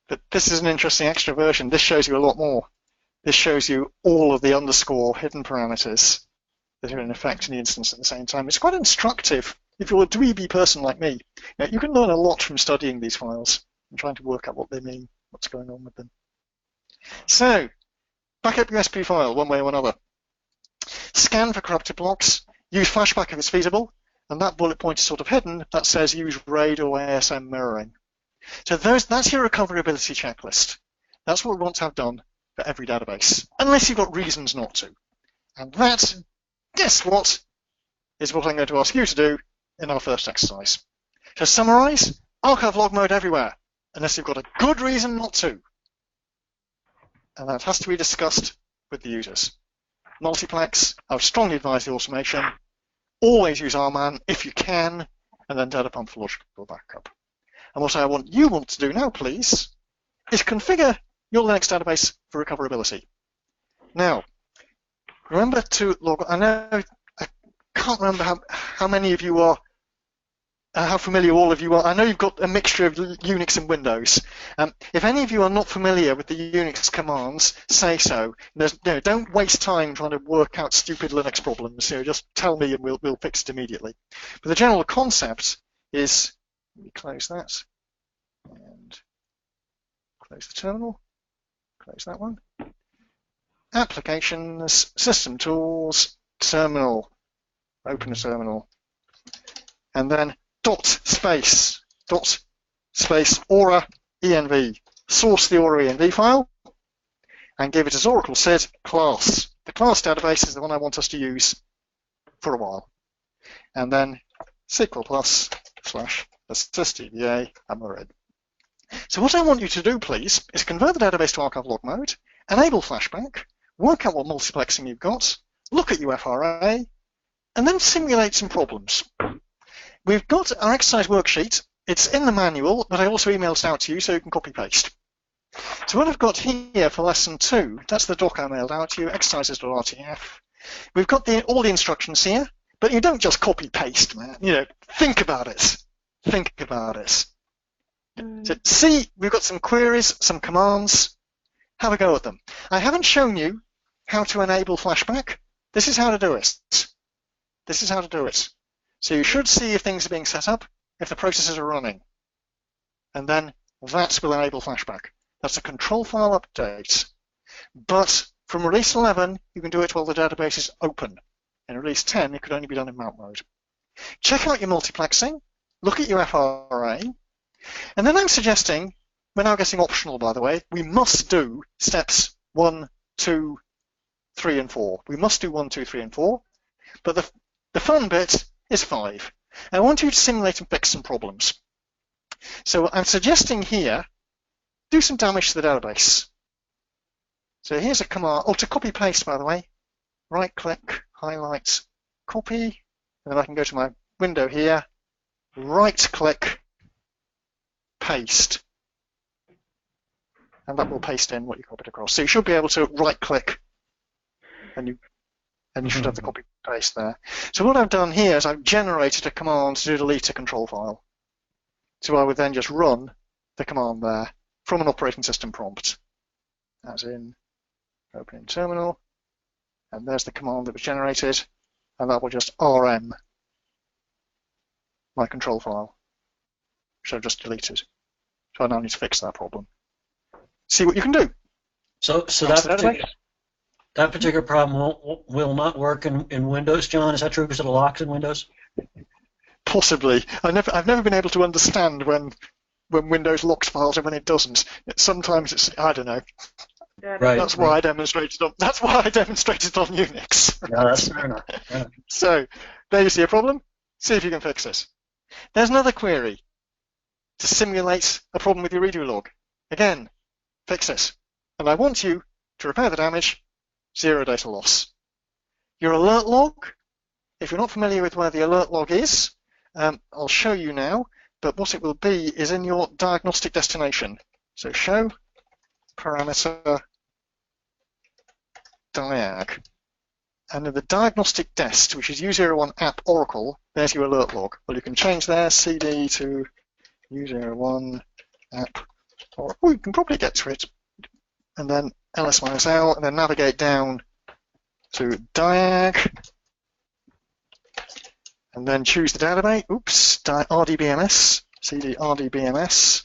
But this is an interesting extra version. This shows you a lot more. This shows you all of the underscore hidden parameters that are in effect in the instance at the same time. It's quite instructive. If you're a dweeby person like me, you can learn a lot from studying these files and trying to work out what they mean, what's going on with them. So, back up your SP file one way or another. Scan for corrupted blocks. Use flashback if it's feasible. And that bullet point is sort of hidden. That says use RAID or ASM mirroring. So that's your recoverability checklist. That's what we want to have done for every database, unless you've got reasons not to. And that, guess what, is what I'm going to ask you to do in our first exercise. To summarize, archive log mode everywhere, unless you've got a good reason not to. And that has to be discussed with the users. Multiplex, I would strongly advise the automation. Always use RMAN if you can, and then data pump for logical backup. And what I want you to do now, please, is configure your Linux database for recoverability. Now, remember to log. I know I can't remember how many of you are, how familiar all of you are. I know you've got a mixture of Unix and Windows. If any of you are not familiar with the Unix commands, say so. Don't waste time trying to work out stupid Linux problems. Just tell me and we'll fix it immediately. But the general concept is, let me close that and close the terminal. Close that one. Applications, System Tools, Terminal. Open a terminal. And then dot space aura env. Source the aura env file and give it as Oracle said class. The class database is the one I want us to use for a while. And then SQL+/SysDBA and we're in. So what I want you to do, please, is convert the database to archive log mode, enable flashback, work out what multiplexing you've got, look at UFRA, and then simulate some problems. We've got our exercise worksheet. It's in the manual, but I also emailed it out to you so you can copy-paste. So what I've got here for lesson 2, that's the doc I mailed out to you, exercises.rtf. We've got all the instructions here, but you don't just copy-paste, man. Think about it. Think about it. So see, we've got some queries, some commands. Have a go at them. I haven't shown you how to enable flashback. This is how to do it. This is how to do it. So you should see if things are being set up, if the processes are running. And then that will enable flashback. That's a control file update. But from release 11, you can do it while the database is open. In release 10, it could only be done in mount mode. Check out your multiplexing. Look at your FRA. And then I'm suggesting, we're now getting optional, by the way, we must do steps 1, 2, 3, and 4. We must do 1, 2, 3, and 4. But the fun bit is 5. I want you to simulate and fix some problems. So I'm suggesting here, do some damage to the database. So here's a command, to copy paste, by the way. Right click, highlight, copy, and then I can go to my window here, right click, paste. And that will paste in what you copied across. So you should be able to right click and you should have the copy paste there. So what I've done here is I've generated a command to delete a control file. So I would then just run the command there from an operating system prompt, as in Open in terminal, and there's the command that was generated, and that will just RM my control file, which I've just deleted. So I now need to fix that problem. See what you can do. So that particular problem will not work in Windows, John. Is that true because it locks in Windows? Possibly. I've never been able to understand when Windows locks files and when it doesn't. Sometimes it's, I don't know. Right. That's why I demonstrated on Unix. Yeah, that's fair enough. Yeah. So there you see a problem. See if you can fix it. There's another query to simulate a problem with your redo log. Again, fix it. And I want you to repair the damage, 0 data loss. Your alert log, if you're not familiar with where the alert log is, I'll show you now, but what it will be is in your diagnostic destination. So show parameter diag. And in the diagnostic dest, which is U01 app Oracle, there's your alert log. Well, you can change there, cd to U01 app Oracle. You can probably get to it. And then ls-l, and then navigate down to diag. And then choose the database. Oops, rdbms, cd rdbms.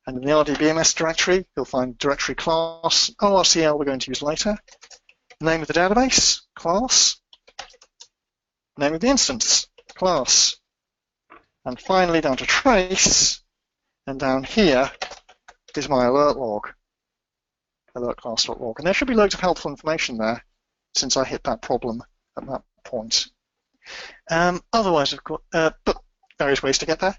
And in the rdbms directory, you'll find directory class, ORCL we're going to use later. Name of the database, class. Name of the instance, class. And finally down to trace, and down here is my alert log, alertclass.log. And there should be loads of helpful information there since I hit that problem at that point. Otherwise, of course, but various ways to get there.